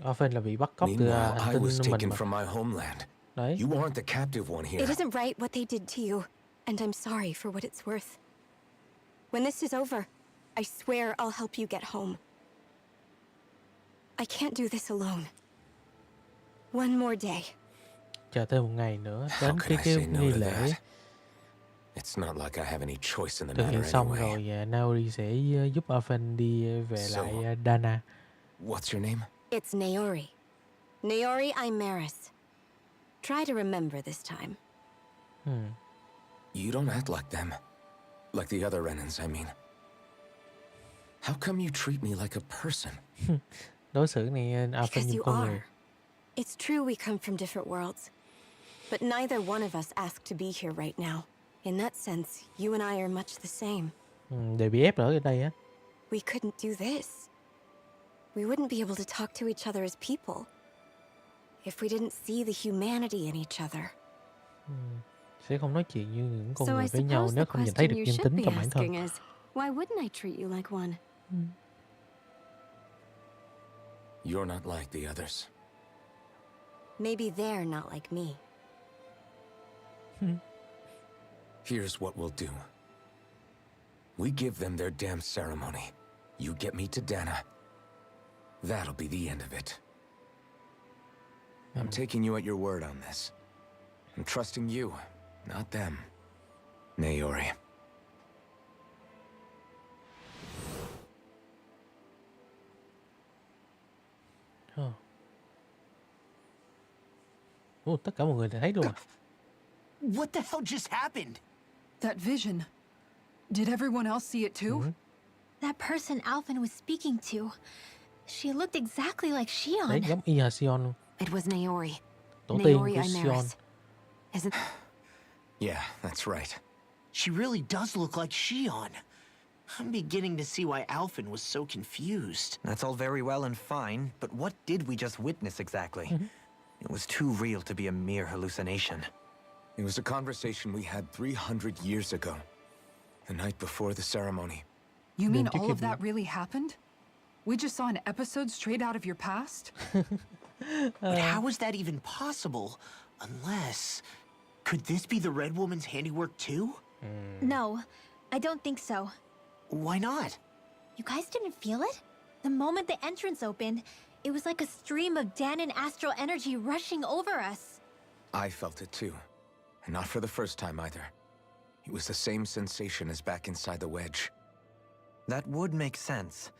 Orphan là bị bắt cóc từ
Meanwhile,
hành
I
tinh
was
mình
taken
mà.
from my homeland.
Đấy.
You aren't the captive one here.
It isn't right what they did to you, and I'm sorry for what it's worth. When this is over, I swear I'll help you get home. I can't do this alone. One more day.
Chờ thêm một ngày nữa
How
đến
could I
cái
say no
nghi
to
lễ
that? It's not like I have any choice in the
thực hiện
matter
xong
anyway.
rồi, Naori sẽ giúp Orphan đi về
So,
lại Dana.
What's your name?
It's Naori. Naori Imaris. Try to remember this time.
You don't act like them. Like the other Renans, I mean. How come you treat me like a person?
Đối xử này Orphan
Because
như
you
con người.
are. It's true we come from different worlds. But neither one of us asked to be here right now. In that sense, you and I are much the same.
Đều bị ép ở đây á.
We couldn't do this. We wouldn't be able to talk to each other as people. If we didn't see the humanity in each other.
Sẽ không nói chuyện như những con
So
người
I
với nhau
suppose
nếu
the
không nhìn thấy được
question you
nhân
should
tính
be
trong bản thân.
asking is, why wouldn't I treat you like one?
You're not like the others.
Maybe they're not like me.
Here's what we'll do. We give them their damn ceremony. You get me to Dana. That'll be the end of it. I'm taking you at your word on this. I'm trusting you, not them. Naori.
Tất cả mọi người thấy luôn à?
What the hell just happened?
That vision. Did everyone else see it too?
That person Alvin was speaking to, she looked exactly like Shion.
Đấy, giống y hệt Sion luôn.
It was Naori.
Tổ tiên
Naori
của Sion.
Imaris. Isn't...
Yeah, that's right.
She really does look like Shion. I'm beginning to see why Alphen was so confused.
That's all very well and fine, but what did we just witness exactly? It was too real to be a mere hallucination.
It was a conversation we had 300 years ago. The night before the ceremony.
You mean all of that really happened? We just saw an episode straight out of your past?
But how is that even possible? Unless... Could this be the Red Woman's handiwork too?
No, I don't think so.
Why not?
You guys didn't feel it? The moment the entrance opened, it was like a stream of Danon astral energy rushing over us.
I felt it too. And not for the first time either. It was the same sensation as back inside the wedge.
That would make sense.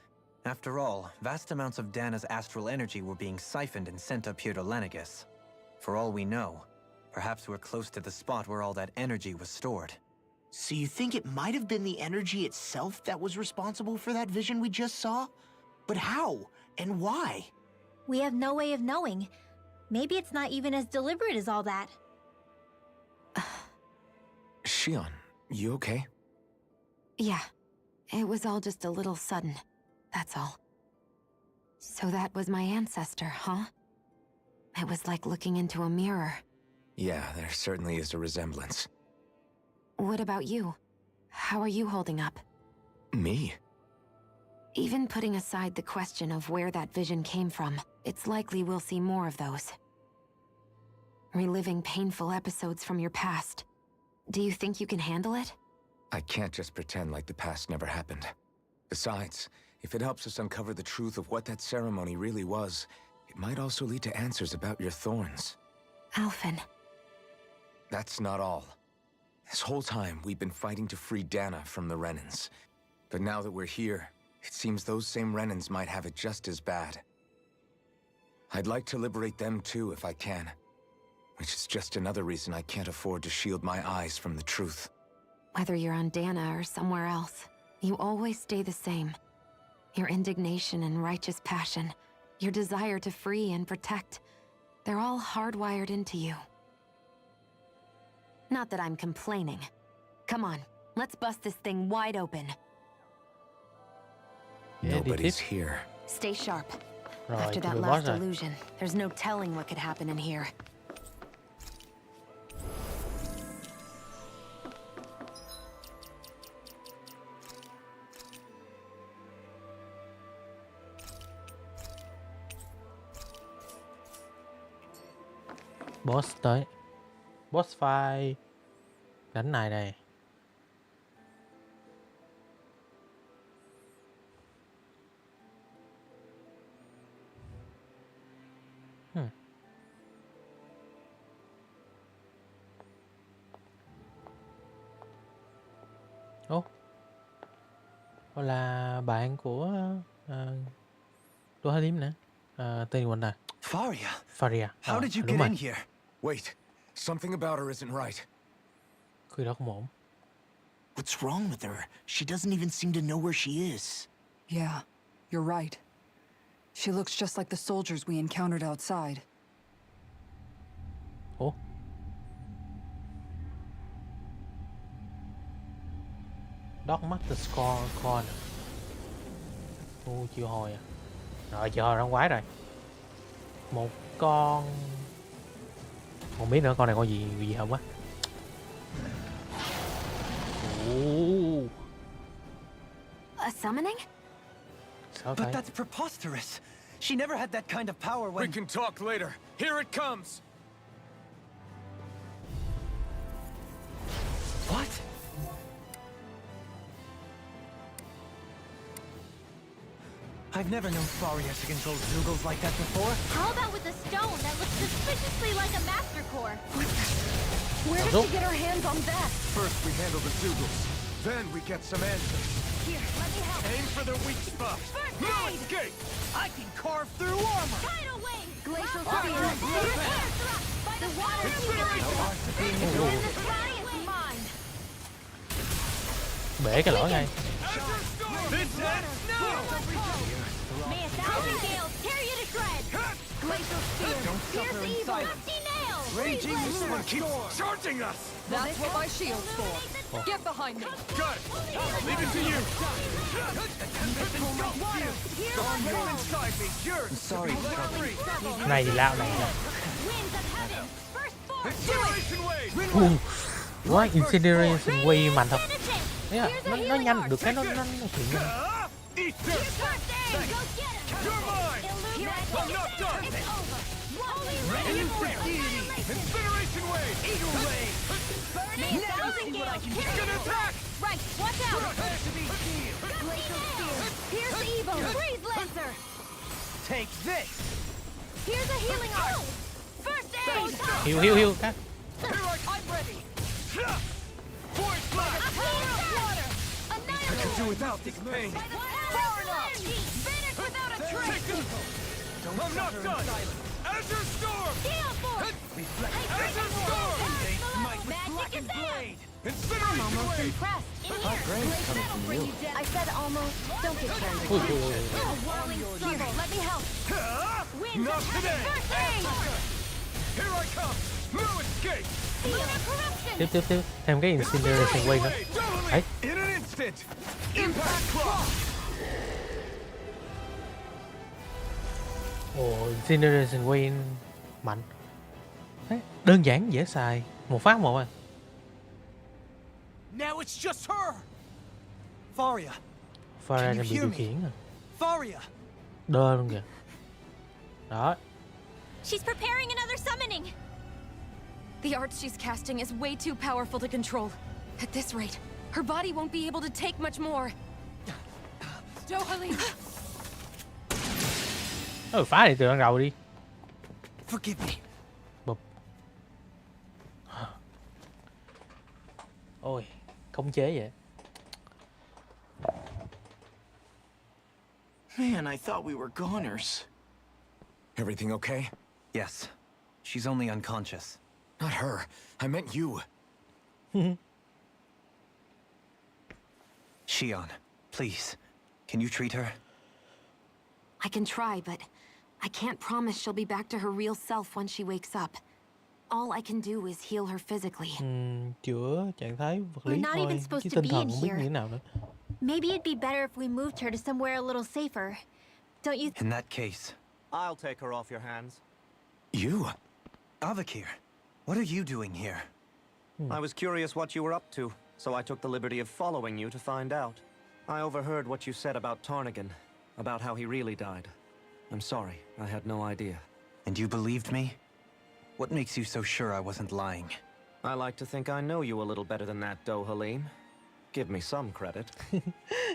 After all, vast amounts of Dana's astral energy were being siphoned and sent up here to Lenegus. For all we know, perhaps we're close to the spot where all that energy was stored.
So you think it might have been the energy itself that was responsible for that vision we just saw? But how? And why?
We have no way of knowing. Maybe it's not even as deliberate as all that.
Shion, you okay?
Yeah. It was all just a little sudden. That's all. So that was my ancestor, huh? It was like looking into a mirror.
Yeah, there certainly is a resemblance.
What about you? How are you holding up?
Me?
Even putting aside the question of where that vision came from, it's likely we'll see more of those. Reliving painful episodes from your past. Do you think you can handle it?
I can't just pretend like the past never happened. Besides, if it helps us uncover the truth of what that ceremony really was, it might also lead to answers about your thorns.
Alphen.
That's not all. This whole time, we've been fighting to free Dana from the Renans. But now that we're here, it seems those same Renans might have it just as bad. I'd like to liberate them too if I can. Which is just another reason I can't afford to shield my eyes from the truth.
Whether you're on Dana or somewhere else, you always stay the same. Your indignation and righteous passion, your desire to free and protect, they're all hardwired into you. Not that I'm complaining. Come on, let's bust this thing wide open.
Nobody's here.
Stay sharp.
Rồi,
After
tụi
that
mình boss
last
rồi.
illusion, there's no telling what could happen in here.
Boss tới. Boss fight. Đánh này đây. Đó là bạn của Đỗ Hải Liêm nè. Tên quên rồi.
Faria.
Faria.
How did you
Đúng
get
rồi.
in here? Wait, something about her isn't right.
Khi đó không ổn.
What's wrong with her? She doesn't even seem to know where she is.
Yeah, you're right. She looks just like the soldiers we encountered outside.
Ủa? Dog Master Score Corner. Chiêu hồi à. Rồi chiêu hồi đóng quái rồi. Một con. Không biết nữa con này con gì không á.
A summoning?
Sao
But
thế?
that's preposterous. She never had that kind of power when...
We can talk later. Here it comes.
What? I've never known Faria to control Zoogles like that before.
How about with a stone that looks suspiciously like a Master Core?
Where did she get her hands on that?
First we handle the Zoogles. Then we get some answers.
Here, let me help.
Aim for their weak spots.
First
No
aid!
escape!
I can carve through armor!
Tidal wave!
Glacial
Rock
Spear.
Air thrust! By the water
Incineration!
This body is mine!
Bể cái lỗ ngay.
This ends now!
May a thousand gales tear you to shreds!
Glacial Spear.
Pierce evil! Rusty nails!
Raging this one keeps charging us!
That's what my shield's for. Get behind me.
Got it! Leave it to you! You're inside me! Yours!
I'm sorry.
Này thì lao này nè.
Winds of heaven! First force!
Incineration wave!
Quá Incineration Wave mạnh thật.
Finish it!
Thấy à, nó nhanh được cái nó hiện nhanh.
Eat
Here's
this!
first aid! Go get him!
You're mine!
Illuminate!
I'm not done!
It's over! Only annihilation!
Incineration wave! Eagle wave!
May a thousand gales tear you
Gonna
to
attack!
Right, watch out!
Has to be healed!
Glacial Spear! Pierce evil! Freeze Lancer!
Take this!
Here's a healing art! First aid!
Hiu các.
I'm ready! Void blast!
A power of water!
I
Annihilate!
can do without this pain!
Far enough! Finish without a trace!
I'm not done! Azure Storm!
Gale Force!
Azure Storm!
Magic is in!
Incineration
Almost
wave!
impressed! In
How
here!
great is coming from you.
I said almost. Don't get carried
Ui,
away.
ui, ui.
A whirling struggle. Let me help. Winds
Not
of heaven!
today!
First aid!
Here I come! No escape!
Lunar corruption!
Tiếp. Thêm cái Incineration Wave nữa. Đấy.
In an instant! Impact clock!
Ồ, Incineration Wave mạnh. Đấy, đơn giản dễ xài. Một phát một à.
Now it's just her! Faria!
Faria
Can
này
you
bị
hear
điều
me?
khiển à.
Faria!
Đơ luôn kìa. Đó.
She's preparing another summoning! The art she's casting is way too powerful to control. At this rate, her body won't be able to take much more.
Phá này từ ban đầu đi.
Forgive me.
Bụp. Ôi, khống chế vậy.
Man, I thought we were goners.
Everything okay?
Yes. She's only unconscious.
Not her. I meant you.
Shion, please. Can you treat her?
I can try, but I can't promise she'll be back to her real self when she wakes up. All I can do is heal her physically.
Chữa trạng thái vật lý
We're not even
thôi,
supposed
chứ
to
tinh
be
thần
in
không biết
here.
như thế nào nữa.
Maybe it'd be better if we moved her to somewhere a little safer. Don't you
In that case,
I'll take her off your hands.
You?
Avakir, what are you doing here?
I was curious what you were up to, so I took the liberty of following you to find out. I overheard what you said about Tarnigan, about how he really died. I'm sorry, I had no idea.
And you believed me? What makes you so sure I wasn't lying?
I like to think I know you a little better than that, DOXXING. Give me some credit.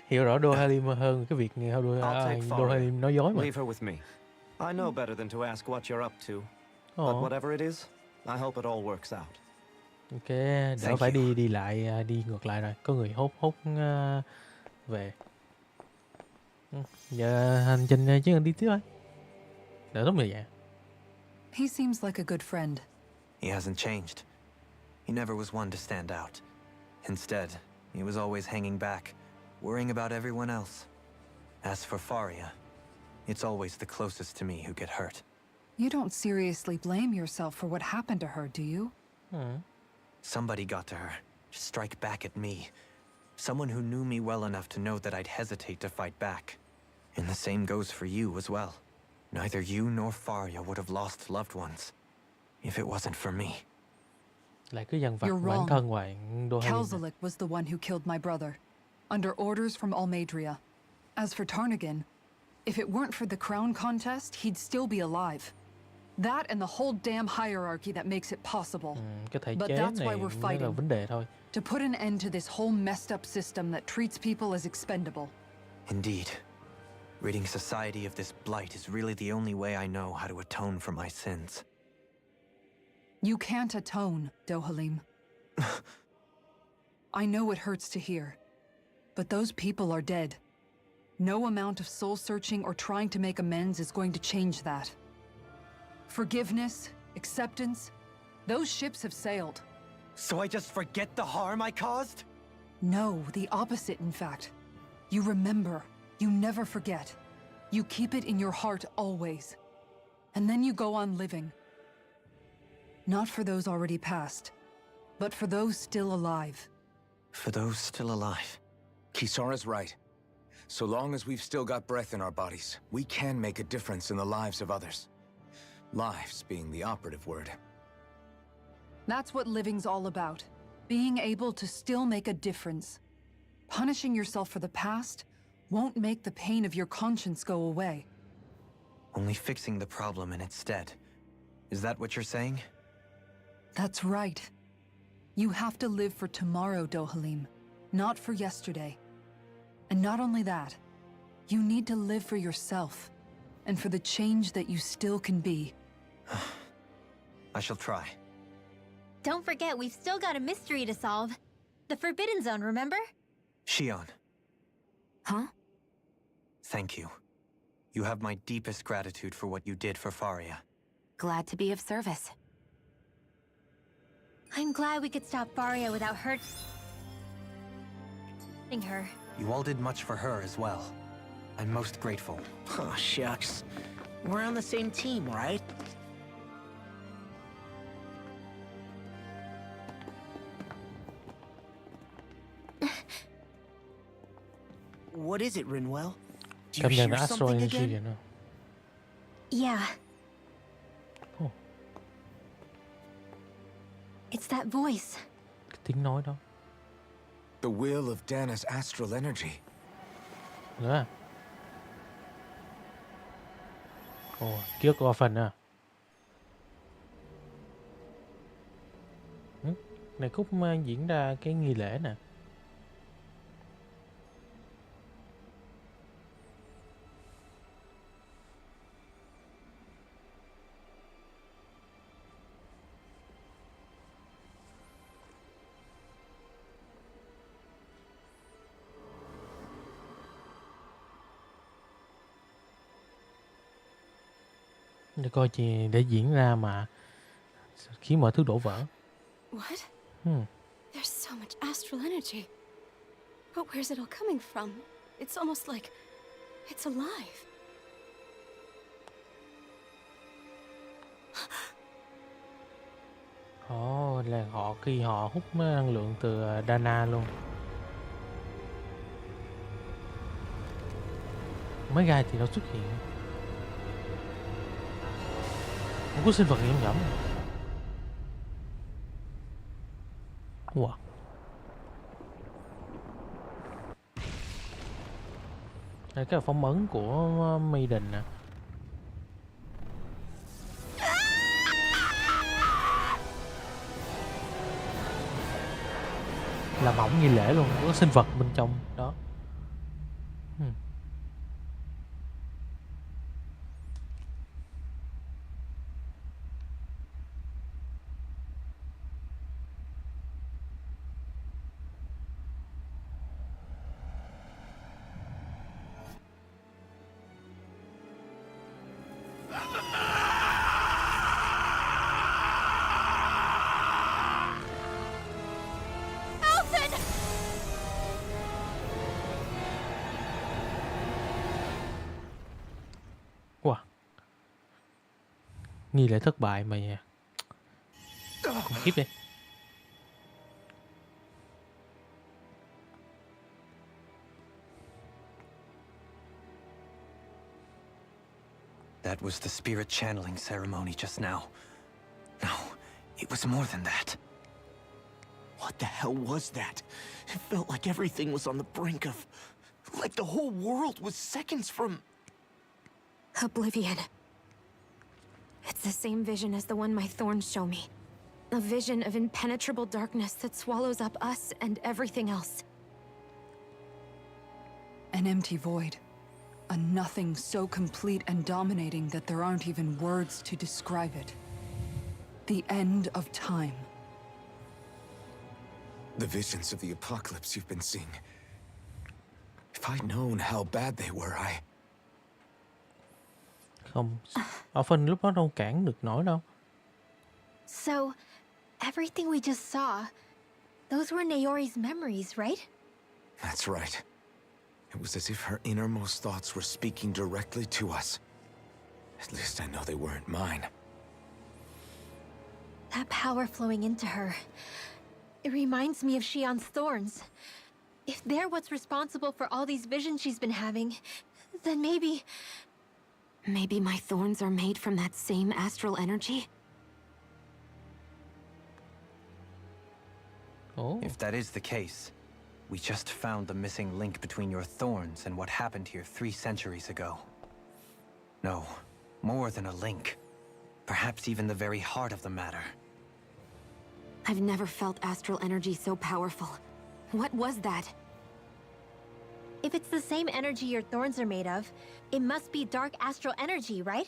Hiểu rõ DOXXING hơn cái việc DOXXING nói dối mà.
Leave her with me. I know better than to ask what you're up to. But whatever it is, I hope it all works out.
Ok, đỡ phải đi lại, đi ngược lại rồi. Có người hốt về. Giờ hành trình chỉ cần đi tiếp thôi. Đỡ tốt người vậy.
He seems like a good friend.
He hasn't changed. He never was one to stand out. Instead, he was always hanging back, worrying about everyone else. As for Faria, it's always the closest to me who get hurt.
You don't seriously blame yourself for what happened to her, do you?
Somebody got to her, to strike back at me. Someone who knew me well enough to know that I'd hesitate to fight back. And the same goes for you as well. Neither you nor Faria would have lost loved ones if it wasn't for me.
Lại cứ dằn vặt
You're
bản
wrong.
thân hoài.
Kalzalik was the one who killed my brother, under orders from Almadria. As for Tarnagan, if it weren't for the crown contest, he'd still be alive. That and the whole damn hierarchy that makes it possible.
Cái thể
But
chế
that's
này
why we're
nó là
fighting.
vấn đề thôi.
To put an end to this whole messed up system that treats people as expendable.
Indeed. Ridding society of this blight is really the only way I know how to atone for my sins.
You can't atone, DOXXING. I know it hurts to hear, but those people are dead. No amount of soul searching or trying to make amends is going to change that. Forgiveness, acceptance, those ships have sailed.
So I just forget the harm I caused?
No, the opposite, in fact. You remember. You never forget. You keep it in your heart always. And then you go on living. Not for those already passed, but for those still alive.
For those still alive.
Kisara's right. So long as we've still got breath in our bodies, we can make a difference in the lives of others. Lives being the operative word.
That's what living's all about. Being able to still make a difference. Punishing yourself for the past won't make the pain of your conscience go away.
Only fixing the problem in its stead. Is that what you're saying?
That's right. You have to live for tomorrow, DOXXING, not for yesterday. And not only that, you need to live for yourself, and for the change that you still can be.
I shall try.
Don't forget, we've still got a mystery to solve. The Forbidden Zone, remember?
Shion.
Huh?
Thank you. You have my deepest gratitude for what you did for Faria.
Glad to be of service.
I'm glad we could stop Faria without hurting her.
You all did much for her as well. I'm most grateful.
Oh, shucks. We're on the same team, right? What is it, Rinwell? Do you
Cảm nhận
hear
Astral
something
Energy
again?
vậy nữa.
Yeah.
Oh.
It's that voice.
Cái tiếng nói đó.
The will of Dana's astral energy.
Nữa à? Ồ, ký ức orphan à? Này khúc diễn ra cái nghi lễ nè. Để coi gì để diễn ra mà khiến mọi thứ đổ vỡ.
What? There's so much astral energy. But where's it all coming from? It's almost like it's alive.
Ồ, là họ khi họ hút năng lượng từ Dana luôn. Mấy gai thì nó xuất hiện. Không có sinh vật nhiễm nhẫm. Wow. Đây cái là phóng ấn của Maiden nè. làm hỏng nghi lễ luôn, có sinh vật bên trong đó. Wow. Nghi lễ thất bại mà khủng khiếp đi.
That was the spirit channeling ceremony just now. No, it was more than that.
What the hell was that? It felt like everything was on the brink of... like the whole world was seconds from...
Oblivion. It's the same vision as the one my thorns show me. A vision of impenetrable darkness that swallows up us and everything else.
An empty void. A nothing so complete and dominating that there aren't even words to describe it. The end of time.
The visions of the apocalypse you've been seeing. If I'd known how bad they were,
Không, ở phần lúc đó đâu cản được nổi đâu.
So, everything we just saw, those were Naori's memories, right?
That's right. It was as if her innermost thoughts were speaking directly to us. At least I know they weren't mine.
That power flowing into her, it reminds me of Shion's thorns. If they're what's responsible for all these visions she's been having, then maybe...
Maybe my thorns are made from that same astral energy?
Oh.
If that is the case, we just found the missing link between your thorns and what happened here 3 centuries ago. No, more than a link. Perhaps even the very heart of the matter.
I've never felt astral energy so powerful. What was that?
If it's the same energy your thorns are made of, it must be dark astral energy, right?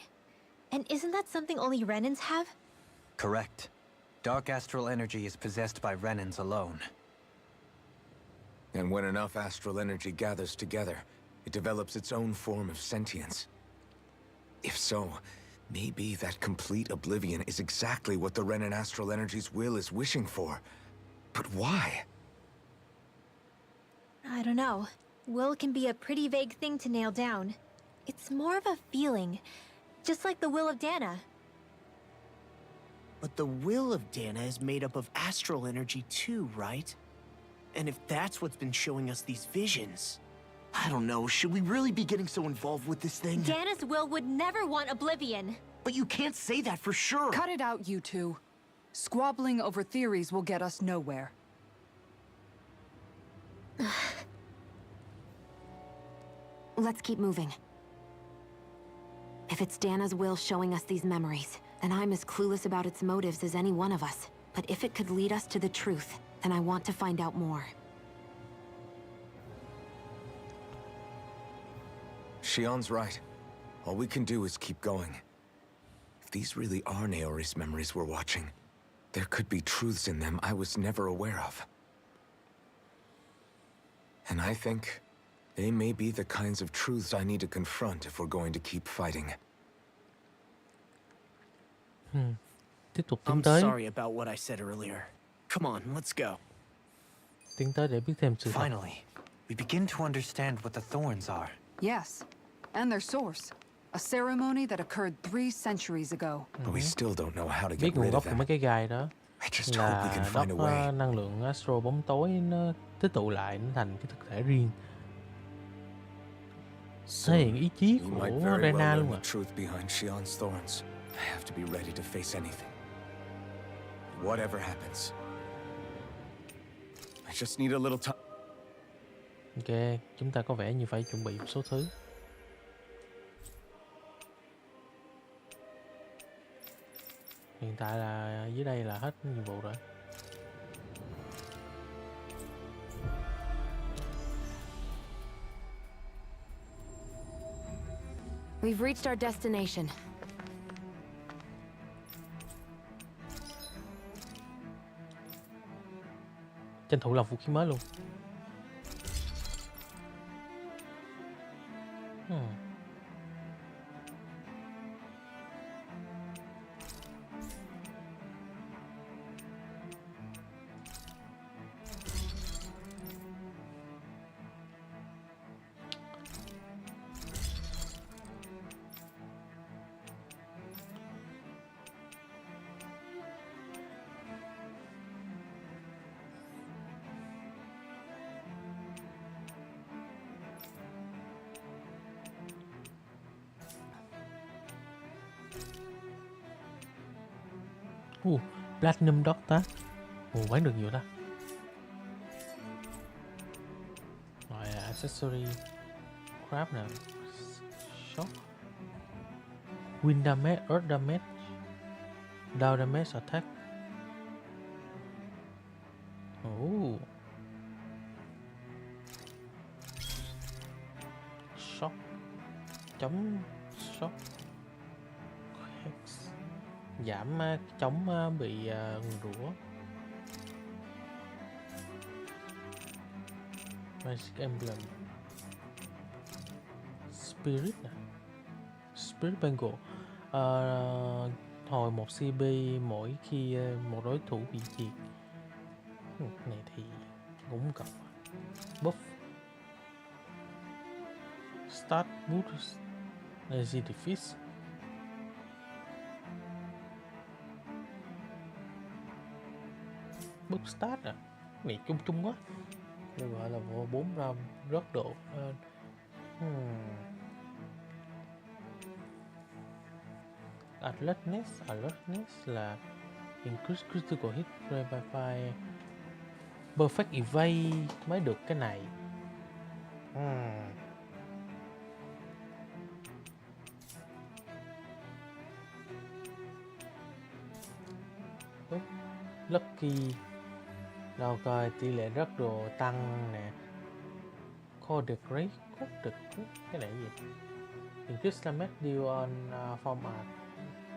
And isn't that something only Renans have?
Correct. Dark astral energy is possessed by Renans alone.
And when enough astral energy gathers together, it develops its own form of sentience. If so, maybe that complete oblivion is exactly what the Renan astral energy's will is wishing for. But why?
I don't know. Will can be a pretty vague thing to nail down. It's more of a feeling, just like the will of Dana.
But the will of Dana is made up of astral energy too, right? And if that's what's been showing us these visions... I don't know, should we really be getting so involved with this thing?
Dana's will would never want oblivion.
But you can't say that for sure.
Cut it out, you two. Squabbling over theories will get us nowhere.
Let's keep moving. If it's Dana's will showing us these memories, then I'm as clueless about its motives as any one of us. But if it could lead us to the truth, then I want to find out more.
Shion's right. All we can do is keep going. If these really are Naori's memories we're watching, there could be truths in them I was never aware of. And I think they may be the kinds of truths I need to confront if we're going to keep fighting.
Tiếp tục tiến
I'm
tới.
sorry about what I said earlier. Come on, let's go.
Tiến tới để biết thêm sự thật.
Finally, we begin to understand what the thorns are.
Yes, and their source. A ceremony that occurred 3 centuries ago.
But we still don't know how to
Biết
get
nguồn
rid
gốc
of
của mấy
them.
cái gai đó
I just hope we can
là
find a way.
đốc năng lượng astro bóng tối nó tích tụ lại nó thành cái thực thể riêng, thể hiện ý chí
We might
của
very well
Rena
learn
luôn
the
à.
truth behind Shion's thorns. I have to be ready to face anything. Whatever happens. I just need a little time.
Ok, chúng ta có vẻ như phải chuẩn bị một số thứ. Hiện tại là dưới đây là hết nhiệm vụ rồi.
We've reached our destination.
Tranh thủ làm vũ khí mới luôn. Platinum Doctor. Bán được nhiều ta. Rồi accessory crab nè. Shock. Wind damage, earth damage, down damage attack. Shock. Chống shock. Giảm chống bị nguyền rủa. Magic Emblem. Spirit nè. Spirit Bangle. Hồi 1 CP mỗi khi một đối thủ bị diệt. Này thì cũng cần. Buff. Start boost. Energy defense. Búp start à, này chung chung quá. Đây gọi là 4 ram rớt độ. Alertness là increase critical hit rate by 5. Perfect evade mới được cái này. Lucky. Đâu coi tỷ lệ rớt đồ tăng nè. Code Great. Cái này gì? Increase damage deal on format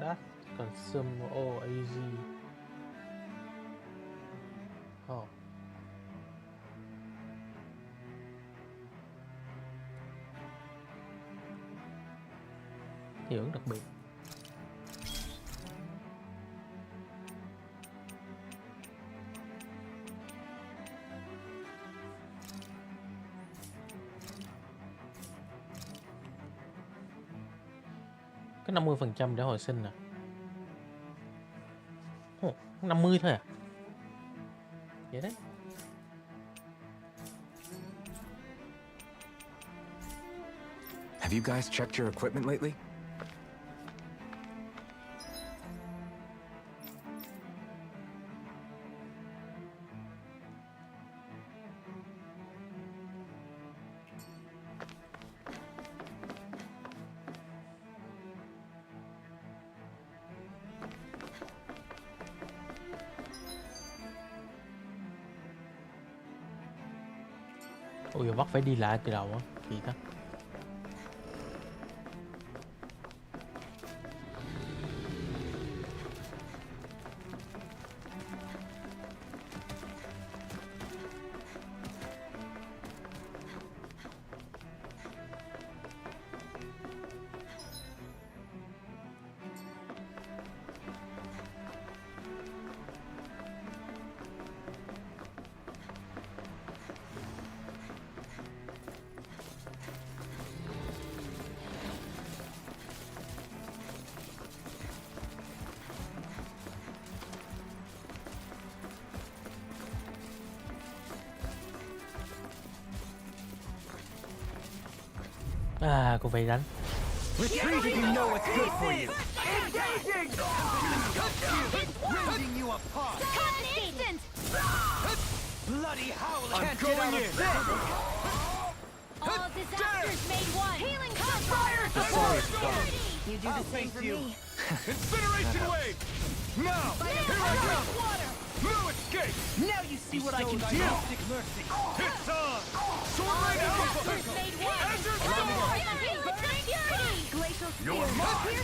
that consume OAG. Hiệu ứng đặc biệt. Cái 50% để hồi sinh nè. 50 thôi à? Vậy đấy.
Have you guys checked your equipment lately?
Ôi giờ bắt phải đi lại từ đầu á, kỳ ta. À, cô phải đánh.
Retreat if you know what's good for you. Engaging! Rending you apart. Instant! Bloody howl can't get out of bed.
All disasters made one. Healing
fire!
You do the same for me.
Incineration wave! Now! Here I come! No escape!
Now you see what I can do!
It's on! Sword right out!
Made one.
Azure Storm!
purity! Glacial spear!
You're mine!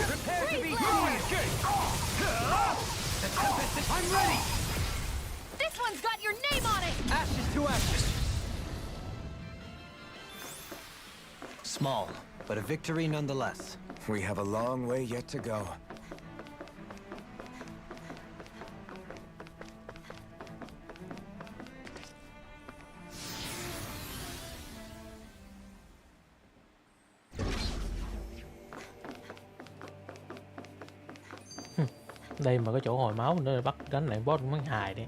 Prepare to be destroyed!
I'm ready!
This one's got your name on it!
Ashes to ashes.
Small, but a victory nonetheless.
We have a long way yet to go.
Đây mà có chỗ hồi máu nữa bắt đánh lại boss cũng hài đi.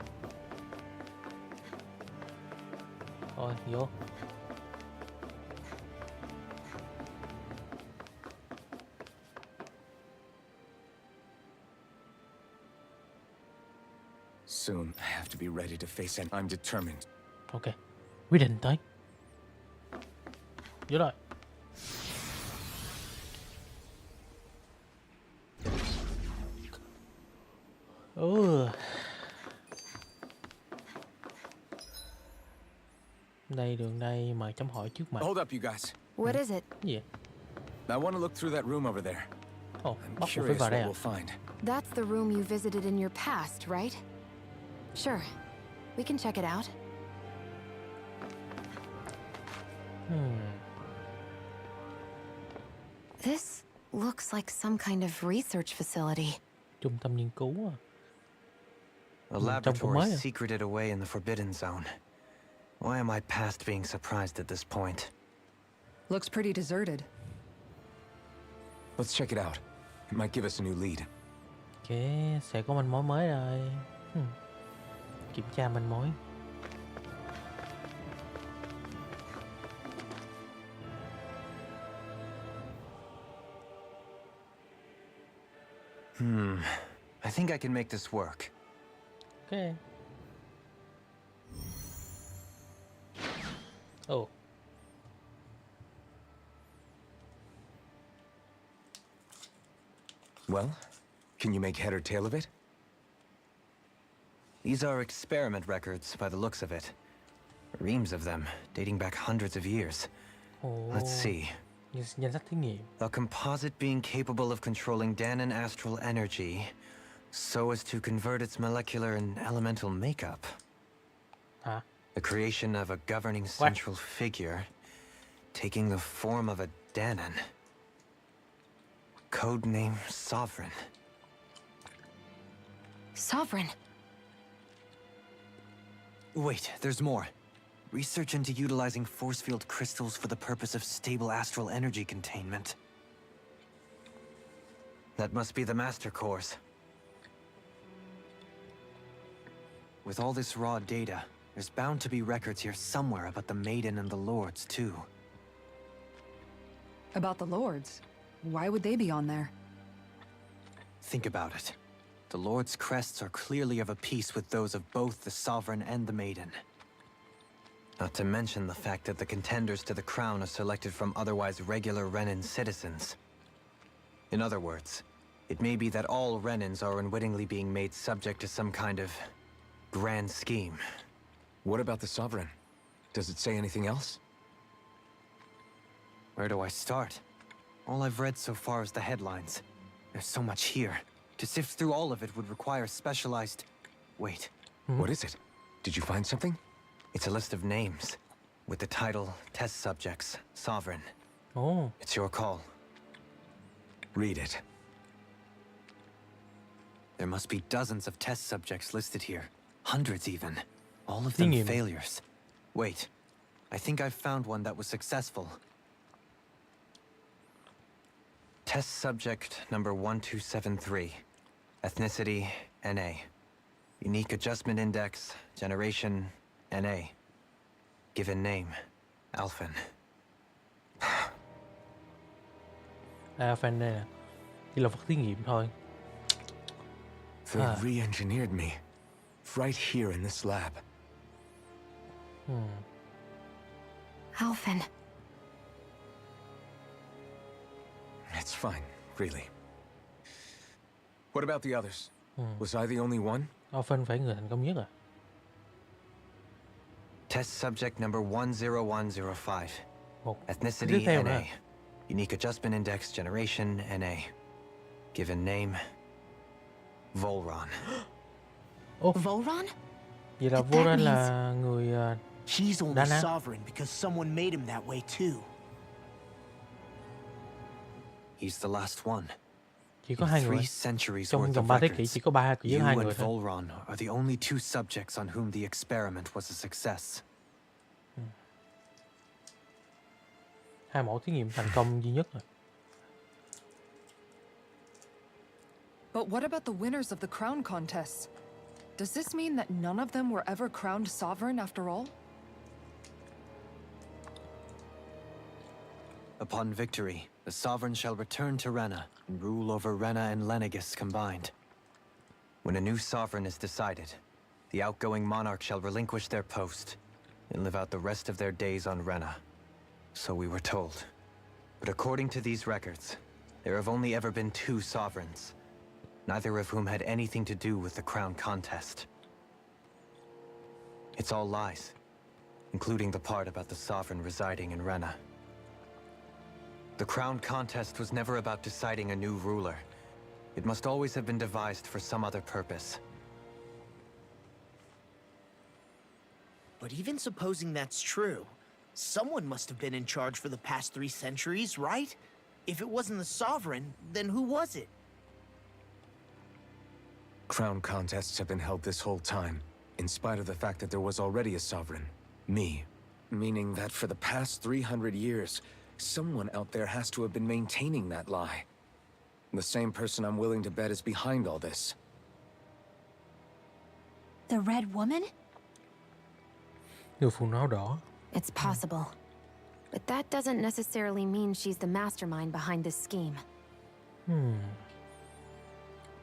Thôi vô.
Soon, I have to be ready to face and I'm determined.
Ok, quyết định tới. Vô rồi. Đây đường đây mà chấm hỏi trước mặt.
Hold up, you guys.
What is it?
Gì vậy?
I want to look through that room over there.
Oh,
I'm
bắt buộc phải
curious
vào đây
what
à?
we'll find.
That's the room you visited in your past, right? Sure. We can check it out. This looks like some kind of research facility.
Trung tâm nghiên cứu à?
A laboratory secreted away in the Forbidden Zone. Why am I past being surprised at this point?
Looks pretty deserted.
Let's check it out. It might give us a new lead.
Ok, sẽ có manh mối mới rồi. Kiểm tra manh mối.
I think I can make this work.
Ok. Oh.
Well, can you make head or tail of it?
These are experiment records by the looks of it. Reams of them, dating back hundreds of years. Let's see.
Danh sách thí nghiệm.
A composite being capable of controlling Danon astral energy so as to convert its molecular and elemental makeup.
Hả?
The creation of a governing central figure taking the form of a Danon. Codename Sovereign.
Sovereign.
Wait, there's more. Research into utilizing force field crystals for the purpose of stable astral energy containment. That must be the master cores. With all this raw data, there's bound to be records here somewhere about the Maiden and the Lords, too.
About the Lords? Why would they be on there?
Think about it. The Lord's crests are clearly of a piece with those of both the Sovereign and the Maiden. Not to mention the fact that the contenders to the crown are selected from otherwise regular Renan citizens. In other words, it may be that all Renans are unwittingly being made subject to some kind of grand scheme.
What about the Sovereign? Does it say anything else?
Where do I start? All I've read so far is the headlines. There's so much here. To sift through all of it would require specialized... Wait.
What is it? Did you find something?
It's a list of names, with the title, Test Subjects, Sovereign.
Oh.
It's your call.
Read it.
There must be dozens of test subjects listed here. Hundreds even. All of them failures. Wait. I think I've found one that was successful. Test subject number 1273. Ethnicity, NA. Unique adjustment index, generation, NA. Given name, Alphen.
Alphen đây nè. Chỉ là vật thí nghiệm thôi.
They re-engineered me. Right here in this lab.
Alphen.
It's fine, really. What about the others? Was I the only one?
Alphen phải người thành công nhất à?
Test subject number 10105.
Một
Ethnicity, NA. Unique Adjustment Index Generation NA. Given name Volron.
Volron?
Vậy là Voran là người
He's only
đa năng.
sovereign because someone made him that way too.
He's the last one.
Chỉ có
In
hai người.
3 centuries
Trong
worth
vòng
of
3 thế kỷ
records,
chỉ có ba với
you
hai
and
người thôi.
Volron are the only 2 subjects on whom the experiment was a success.
Hai mẫu thí nghiệm thành công duy nhất rồi.
But what about the winners of the crown contests? Does this mean that none of them were ever crowned sovereign after all?
Upon victory, the sovereign shall return to Rena and rule over Rena and Lenegis combined. When a new sovereign is decided, the outgoing monarch shall relinquish their post and live out the rest of their days on Rena. So we were told. But according to these records, there have only ever been 2 sovereigns, neither of whom had anything to do with the crown contest. It's all lies, including the part about the sovereign residing in Rena. The crown contest was never about deciding a new ruler. It must always have been devised for some other purpose.
But even supposing that's true, someone must have been in charge for the past 3 centuries, right? If it wasn't the sovereign, then who was it?
Crown contests have been held this whole time, in spite of the fact that there was already a sovereign. Me. Meaning that for the past 300 years, someone out there has to have been maintaining that lie. The same person I'm willing to bet is behind all this.
The Red Woman?
Người phụ nữ áo đỏ.
It's possible. But that doesn't necessarily mean she's the mastermind behind this scheme.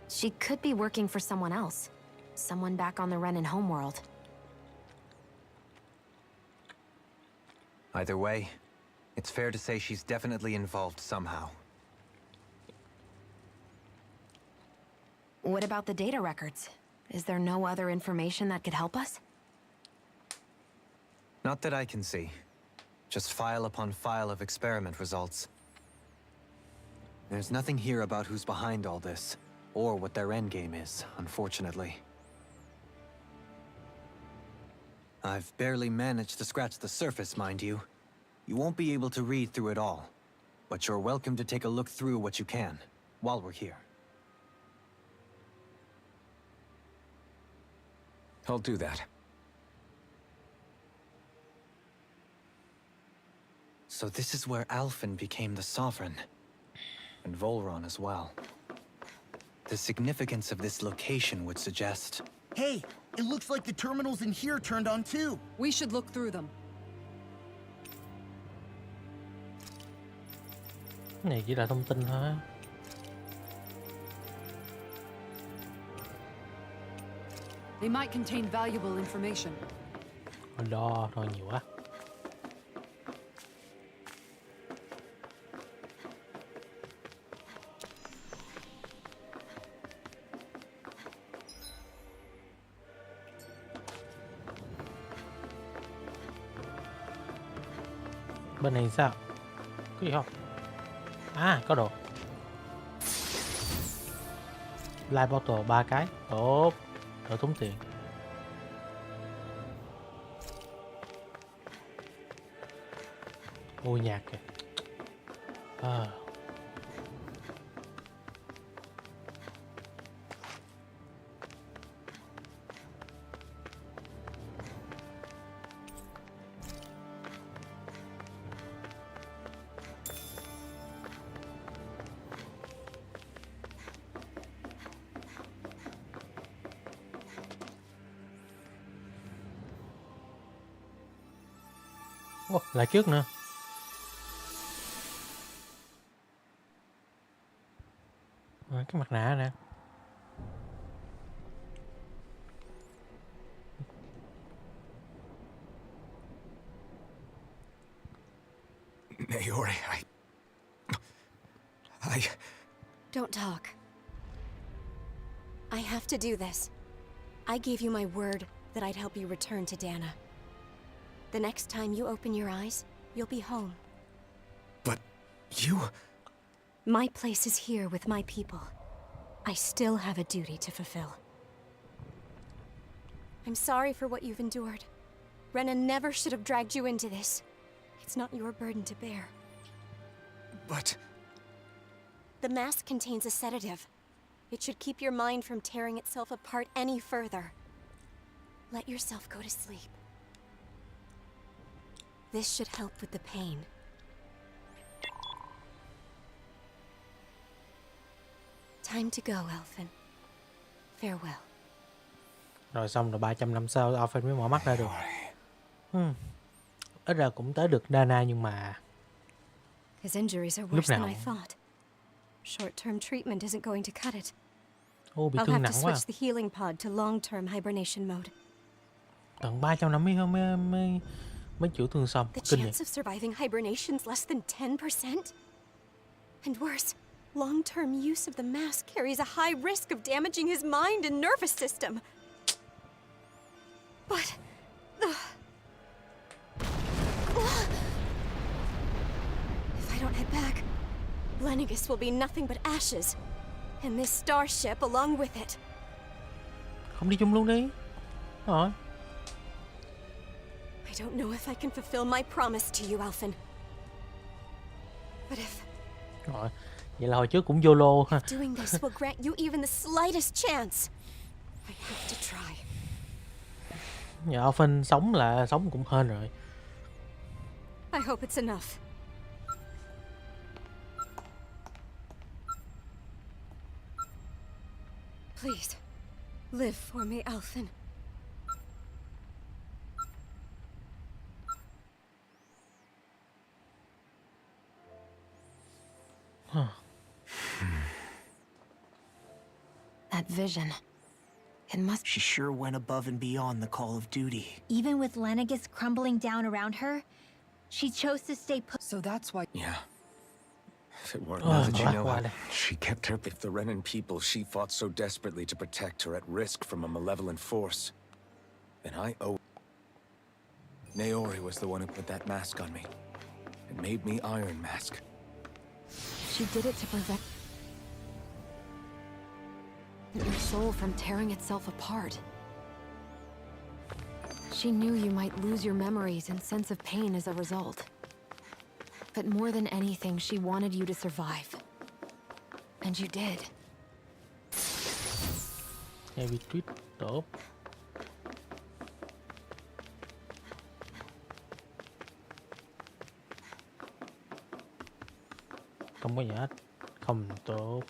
She could be working for someone else. Someone back on the Renan homeworld.
Either way, it's fair to say she's definitely involved somehow.
What about the data records? Is there no other information that could help us?
Not that I can see. Just file upon file of experiment results. There's nothing here about who's behind all this, or what their endgame is, unfortunately. I've barely managed to scratch the surface, mind you. You won't be able to read through it all, but you're welcome to take a look through what you can, while we're here.
I'll do that.
So this is where Alphen became the sovereign, and Volron as well. The significance of this location would suggest...
Hey, it looks like the terminals in here turned on too.
We should look through them.
Cái này chỉ là thông tin thôi.
They might contain valuable information.
Đo thôi nhiều quá. Bên này sao? Có gì không? À, có đồ. Live bottle 3 cái. Tốt. Đỡ tốn tiền. Ôi nhạc kìa. À. Ồ, lại trước nữa. À, cái mặt nạ nè.
Naori, I...
Don't talk. I have to do this. I gave you my word that I'd help you return to Dana. The next time you open your eyes, you'll be home.
But... You?
My place is here with my people. I still have a duty to fulfill. I'm sorry for what you've endured. Rena never should have dragged you into this. It's not your burden to bear.
But...
The mask contains a sedative. It should keep your mind from tearing itself apart any further. Let yourself go to sleep. This should help with the pain. Time to go, Alphen. Farewell.
Rồi xong rồi 300 năm sau Alphen mới mở mắt ra được. Ít ra cũng tới được Dana nhưng mà
His injuries are worse than I thought. Short-term treatment isn't going to cut it.
Ô, bị
I'll
thương
have
nặng
to
quá.
switch the healing pod to long-term hibernation mode.
Tận 300 năm mới chữa thương xong.
The
Kinh vậy.
chance of surviving hibernation's less than 10%? And worse, long-term use of the mask carries a high risk of damaging his mind and nervous system. But... If I don't head back, Lenegis will be nothing but ashes. And this starship along with it.
Không đi chung luôn đi. Rồi.
I don't know if I can fulfill my promise to you, Alphen. But if...
Rồi. Vậy là hồi trước cũng YOLO ha.
Doing this will grant you even the slightest chance. I have to try.
Giờ Alphen sống là sống cũng hên rồi.
I hope it's enough. Please, live for me, Alphen.
That vision. It must...
She sure went above and beyond the call of duty.
Even with Lenegis crumbling down around her, she chose to stay put.
So that's why...
Yeah. If it weren't
Oh,
that,
you know what?
she kept her... If the Renan people she fought so desperately to protect are at risk from a malevolent force, then I owe... Naori was the one who put that mask on me. It made me Iron Mask.
She did it to prevent your soul from tearing itself apart. She knew you might lose your memories and sense of pain as a result. But more than anything, she wanted you to survive. And you did.
Heavy tweet tốt. Không có gì hết. Không tốt.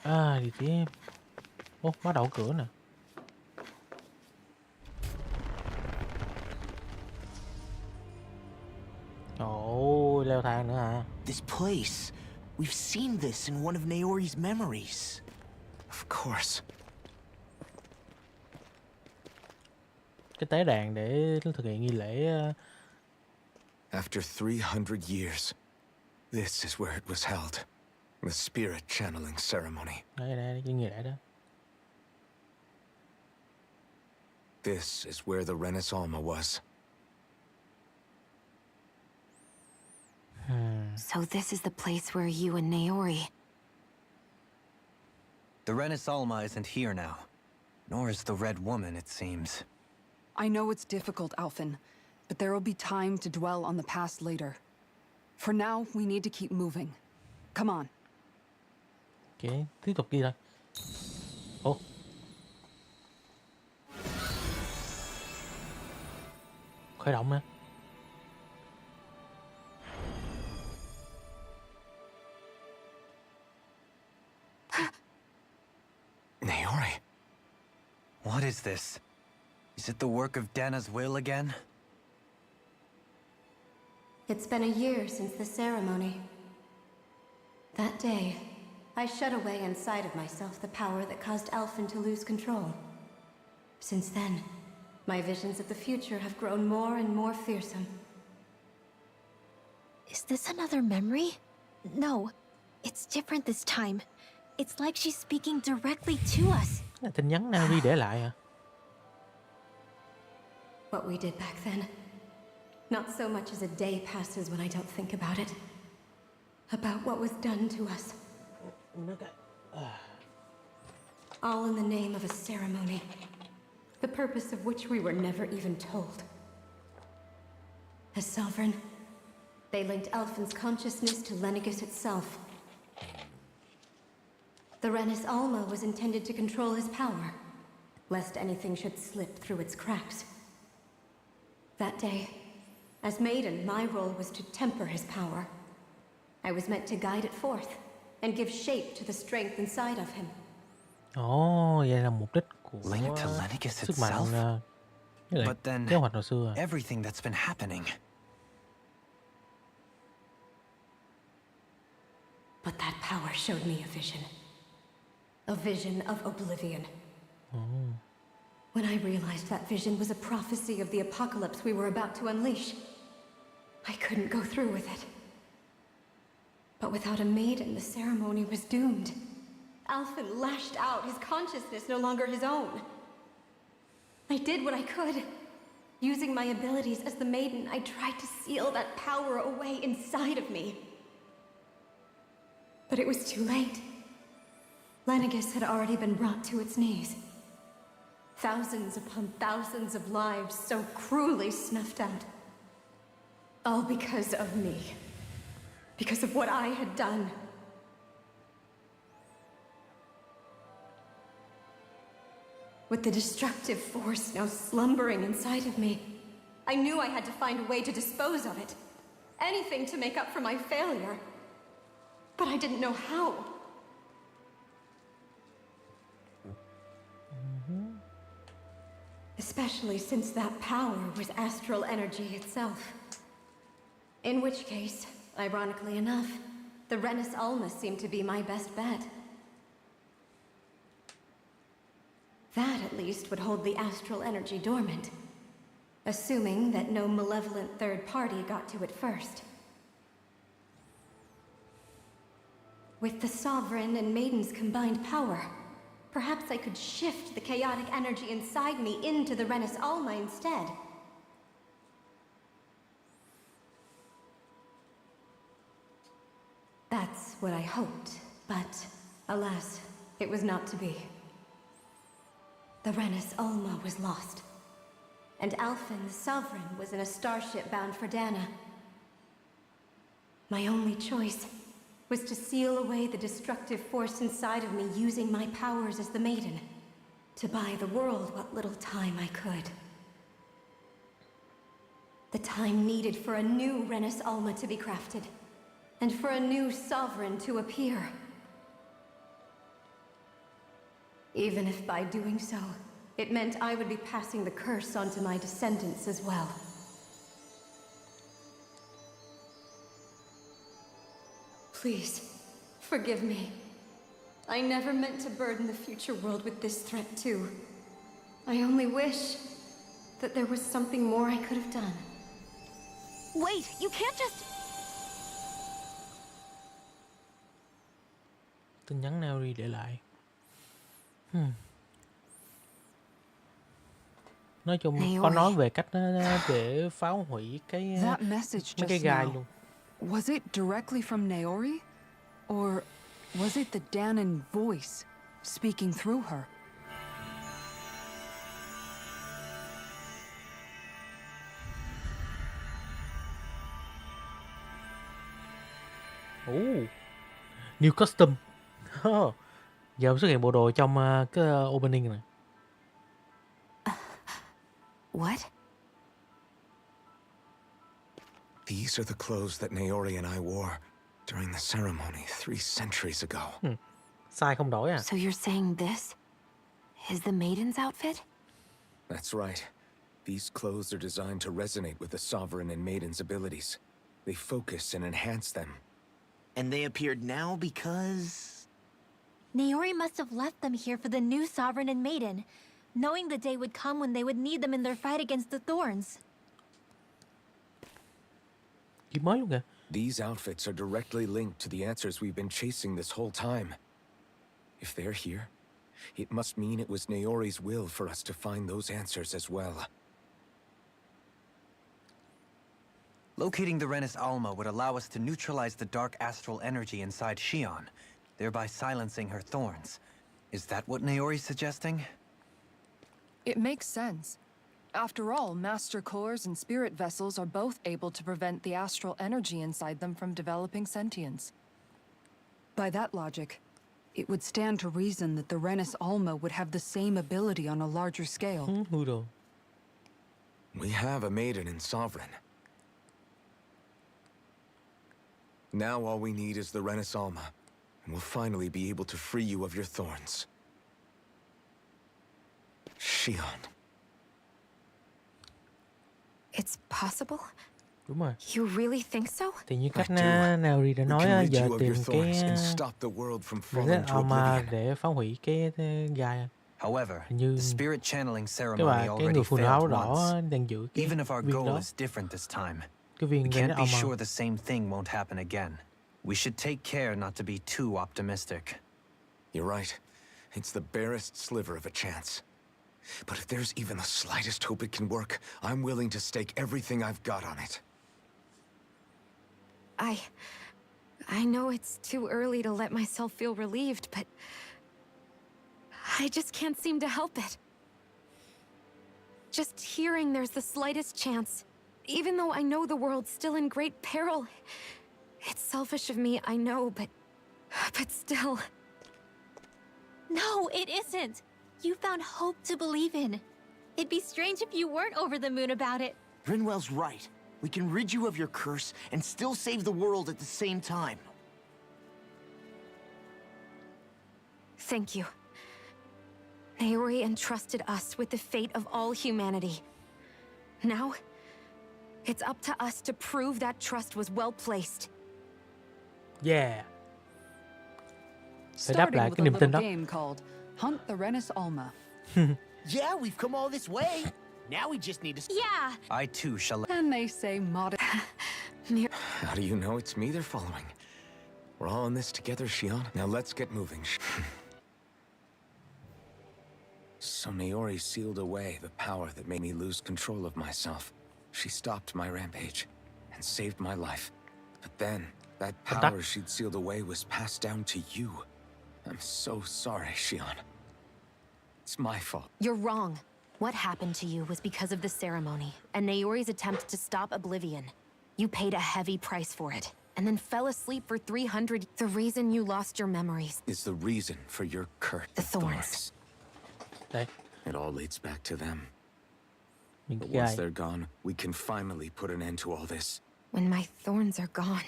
À, đi tiếp. Ô, bắt đầu cửa nè. Ồ, leo thang nữa hả?
This place. We've seen this in one of Naori's memories.
Of course.
Cái tế đàn để thực hiện nghi lễ.
After 300 years, this is where it was held. The spirit channeling ceremony.
Đây, cái nghi lễ đó.
This is where the Renaissance was.
So this is the place where you and Naori...
The Renaissance isn't here now. Nor is the Red Woman, it seems.
I know it's difficult, Alphen, but there will be time to dwell on the past later. For now, we need to keep moving. Come on.
Ok, tiếp tục đi thôi. Ồ. Khởi động nè.
Naori.
What is this? Is it the work of Dana's will again?
It's been a year since the ceremony. That day, I shut away inside of myself the power that caused Alphen to lose control. Since then, my visions of the future have grown more and more fearsome.
Is this another memory? No, it's different this time. It's like she's speaking directly to us.
Là tin nhắn Navi để lại à?
What we did back then,
Not so much as a day passes when I don't think about it. About what was done to us. All in the name of a ceremony, the purpose of which we were never even told. As sovereign, they linked Alphen's consciousness to Lenegis itself. The Renis Alma was intended to control his power, lest anything should slip through its cracks. That day, as Maiden, my role was to temper his power. I was meant to guide it forth and give shape to the strength inside of him.
Ồ, vậy là mục đích của
Linked to Lenegis
sức mạnh
itself?
với lại
But then,
kế hoạch hồi xưa.
everything that's been happening.
But that power showed me a vision. A vision of oblivion. When I realized that vision was a prophecy of the apocalypse we were about to unleash, I couldn't go through with it. But without a maiden, the ceremony was doomed. Alphen lashed out, his consciousness no longer his own. I did what I could. Using my abilities as the maiden, I tried to seal that power away inside of me. But it was too late. Lenegis had already been brought to its knees. Thousands upon thousands of lives so cruelly snuffed out. All because of me. Because of what I had done. With the destructive force now slumbering inside of me, I knew I had to find a way to dispose of it. Anything to make up for my failure. But I didn't know how. Especially since that power was astral energy itself. In which case, ironically enough, the Renis Alma seemed to be my best bet. That, at least, would hold the astral energy dormant. Assuming that no malevolent third party got to it first. With the Sovereign and Maiden's combined power, perhaps I could shift the chaotic energy inside me into the Renis Alma instead. That's what I hoped, but alas, it was not to be. The Renis Alma was lost, and Alphen, the Sovereign, was in a starship bound for Dana. My only choice was to seal away the destructive force inside of me using my powers as the Maiden, to buy the world what little time I could. The time needed for a new Renis Alma to be crafted, and for a new Sovereign to appear. Even if by doing so, it meant I would be passing the curse on to my descendants as well. Please, forgive me. I never meant to burden the future world with this threat too. I only wish that there was something more I could have done.
Wait, you can't just...
Tin nhắn Naori để lại. Nói chung có nói về cách để phá hủy cái
That message
mấy cái
just
gai
now,
luôn.
was it directly from Naori? Or was it the Danon voice speaking through her?
New custom. Giờ xuất hiện bộ đồ trong cái opening này.
What?
These are the clothes that Naori and I wore during the ceremony 3 centuries ago.
Sai không đổi à?
So you're saying this is the Maiden's outfit?
That's right. These clothes are designed to resonate with the Sovereign and Maiden's abilities. They focus and enhance them.
And they appeared now because...
Naori must have left them here for the new Sovereign and Maiden, knowing the day would come when they would need them in their fight against the Thorns.
Kiếm mới luôn kìa.
These outfits are directly linked to the answers we've been chasing this whole time. If they're here, it must mean it was Naori's will for us to find those answers as well.
Locating the Renis Alma would allow us to neutralize the dark astral energy inside Xion, thereby silencing her thorns. Is that what Naori's suggesting?
It makes sense. After all, master cores and spirit vessels are both able to prevent the astral energy inside them from developing sentience. By that logic, it would stand to reason that the Renis Alma would have the same ability on a larger scale.
We have a maiden in Sovereign. Now all we need is the Renis Alma, and we'll finally be able to free you of your thorns. Xion.
It's possible?
Đúng rồi.
You really think so?
Thì như cách Naori đã nói á, giờ tìm cái Renis Alma để phá hủy cái gai.
However,
Như
the spirit channeling
cái
ceremony
người
already
phụ nữ áo
failed
đỏ
once.
đang giữ cái
Even if our
viên
goal
đó.
is different this time,
Cái viên
we
Renis
can't be
Alma.
sure the same thing won't happen again. We should take care not to be too optimistic.
You're right. It's the barest sliver of a chance. But if there's even the slightest hope it can work, I'm willing to stake everything I've got on it.
I know it's too early to let myself feel relieved, but I just can't seem to help it. Just hearing there's the slightest chance, even though I know the world's still in great peril. It's selfish of me, I know, but still.
No, it isn't. You found hope to believe in. It'd be strange if you weren't over the moon about it.
Rinwell's right. We can rid you of your curse and still save the world at the same time.
Thank you. Naori entrusted us with the fate of all humanity. Now, it's up to us to prove that trust was well placed.
Yeah. Phải đáp
Starting
lại
with
cái
a
niềm tin
little
đó.
game called Hunt the Renis Alma.
Yeah, we've come all this way. Now we just need to...
Yeah!
I too shall...
And they say modest...
How do you know it's me they're following? We're all in this together, Xion. Now let's get moving. So Naori sealed away the power that made me lose control of myself. She stopped my rampage and saved my life. But then, that power she'd sealed away was passed down to you. I'm so sorry, Xion. It's my fault.
You're wrong. What happened to you was because of the ceremony, and Naori's attempt to stop Oblivion. You paid a heavy price for it, and then fell asleep for 300... The reason you lost your memories
is the reason for your curse.
The thorns.
It all leads back to them.
Những
But
cái
once
gai.
they're gone, we can finally put an end to all this.
When my thorns are gone,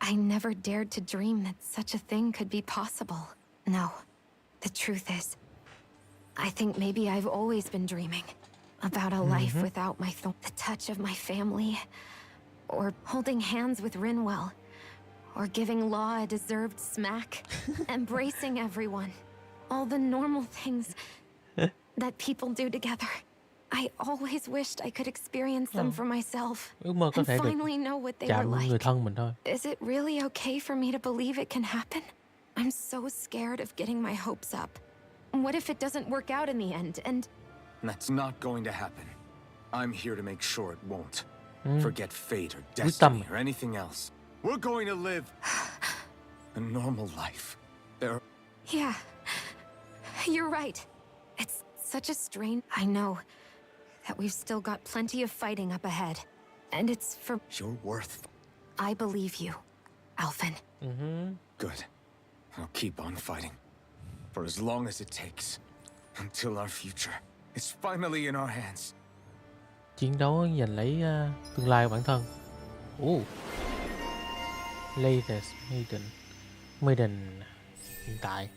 I never dared to dream that such a thing could be possible. No, the truth is, I think maybe I've always been dreaming about a life without my the touch of my family, or holding hands with Rinwell, or giving Law a deserved smack, embracing everyone. All the normal things that people do together. I always wished I could experience them for myself,
Ước mơ có
and
thể được
finally know what they were
chạm người
like.
thân mình thôi.
Is it really okay for me to believe it can happen? I'm so scared of getting my hopes up. What if it doesn't work out in the end, and...
That's not going to happen. I'm here to make sure it won't. Forget fate or
tâm.
destiny or anything else. We're going to live a normal life.
Yeah, you're right. It's such a strain. I know that we've still got plenty of fighting up ahead. And it's for...
You're worth...
I believe you, Alphen.
Good. I'll keep on fighting. For as long as it takes. Until our future is finally in our hands.
Chiến đấu giành lấy tương lai của bản thân. Latest Maiden. Maiden hiện tại.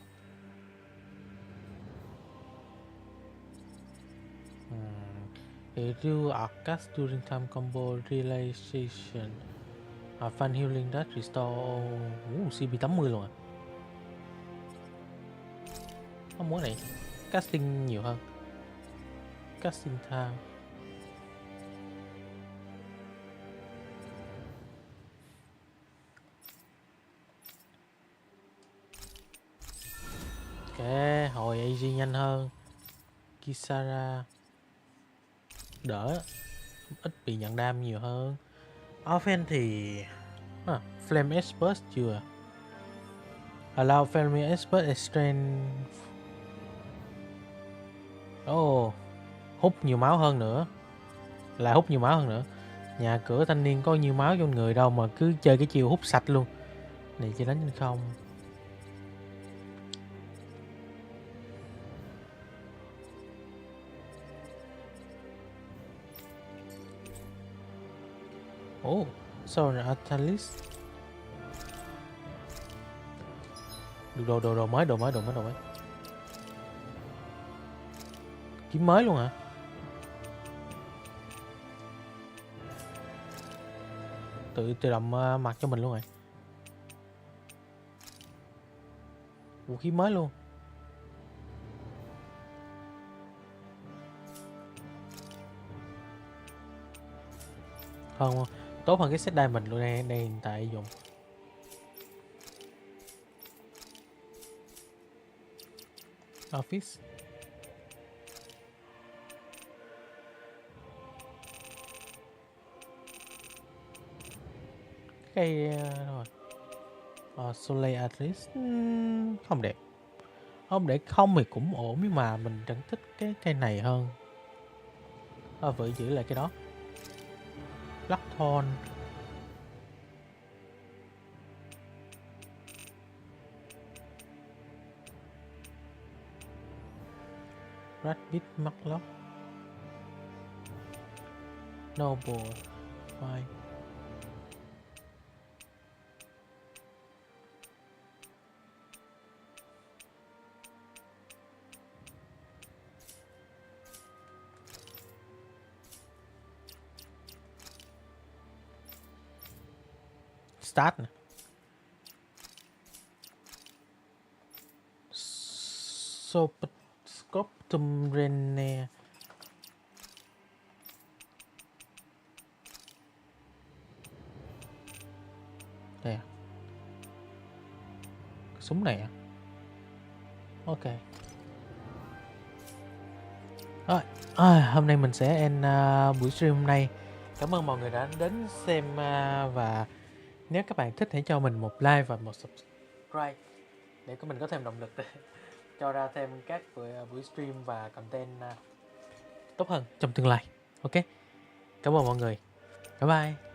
It do cast during time combo realization. Fan healing that restore CP 80 luôn à. Không muốn này. Casting nhiều hơn. Casting time. Ok, hồi AG nhanh hơn. Kisara đỡ, ít bị nhận đam nhiều hơn. Offense thì Flame Expert chưa. Allow Flame Expert Exchange. Hút nhiều máu hơn nữa. Là hút nhiều máu hơn nữa. Nhà cửa thanh niên có nhiều máu trong người đâu mà cứ chơi cái chiêu hút sạch luôn. Này chơi đánh trên không. Solar Atalis. Được đồ mới. Kiếm mới luôn hả? Tự động mặc cho mình luôn rồi. Vũ khí mới luôn. Không, tốt hơn cái set diamond luôn đây hiện tại dùng. Office. Cây rồi. Solaris không đẹp. Không để không thì cũng ổn nhưng mà mình vẫn thích cái cây này hơn. Vẫn giữ lại cái đó. Blackthorn. Rabbit Marlock. Noble. Fine. Start nè. Scoptum Rene. Đây à. Súng này à. Ok. Rồi, hôm nay mình sẽ end buổi stream hôm nay. Cảm ơn mọi người đã đến xem và nếu các bạn thích hãy cho mình một like và một subscribe để mình có thêm động lực để cho ra thêm các buổi stream và content tốt hơn trong tương lai. Ok. Cảm ơn mọi người. Bye bye.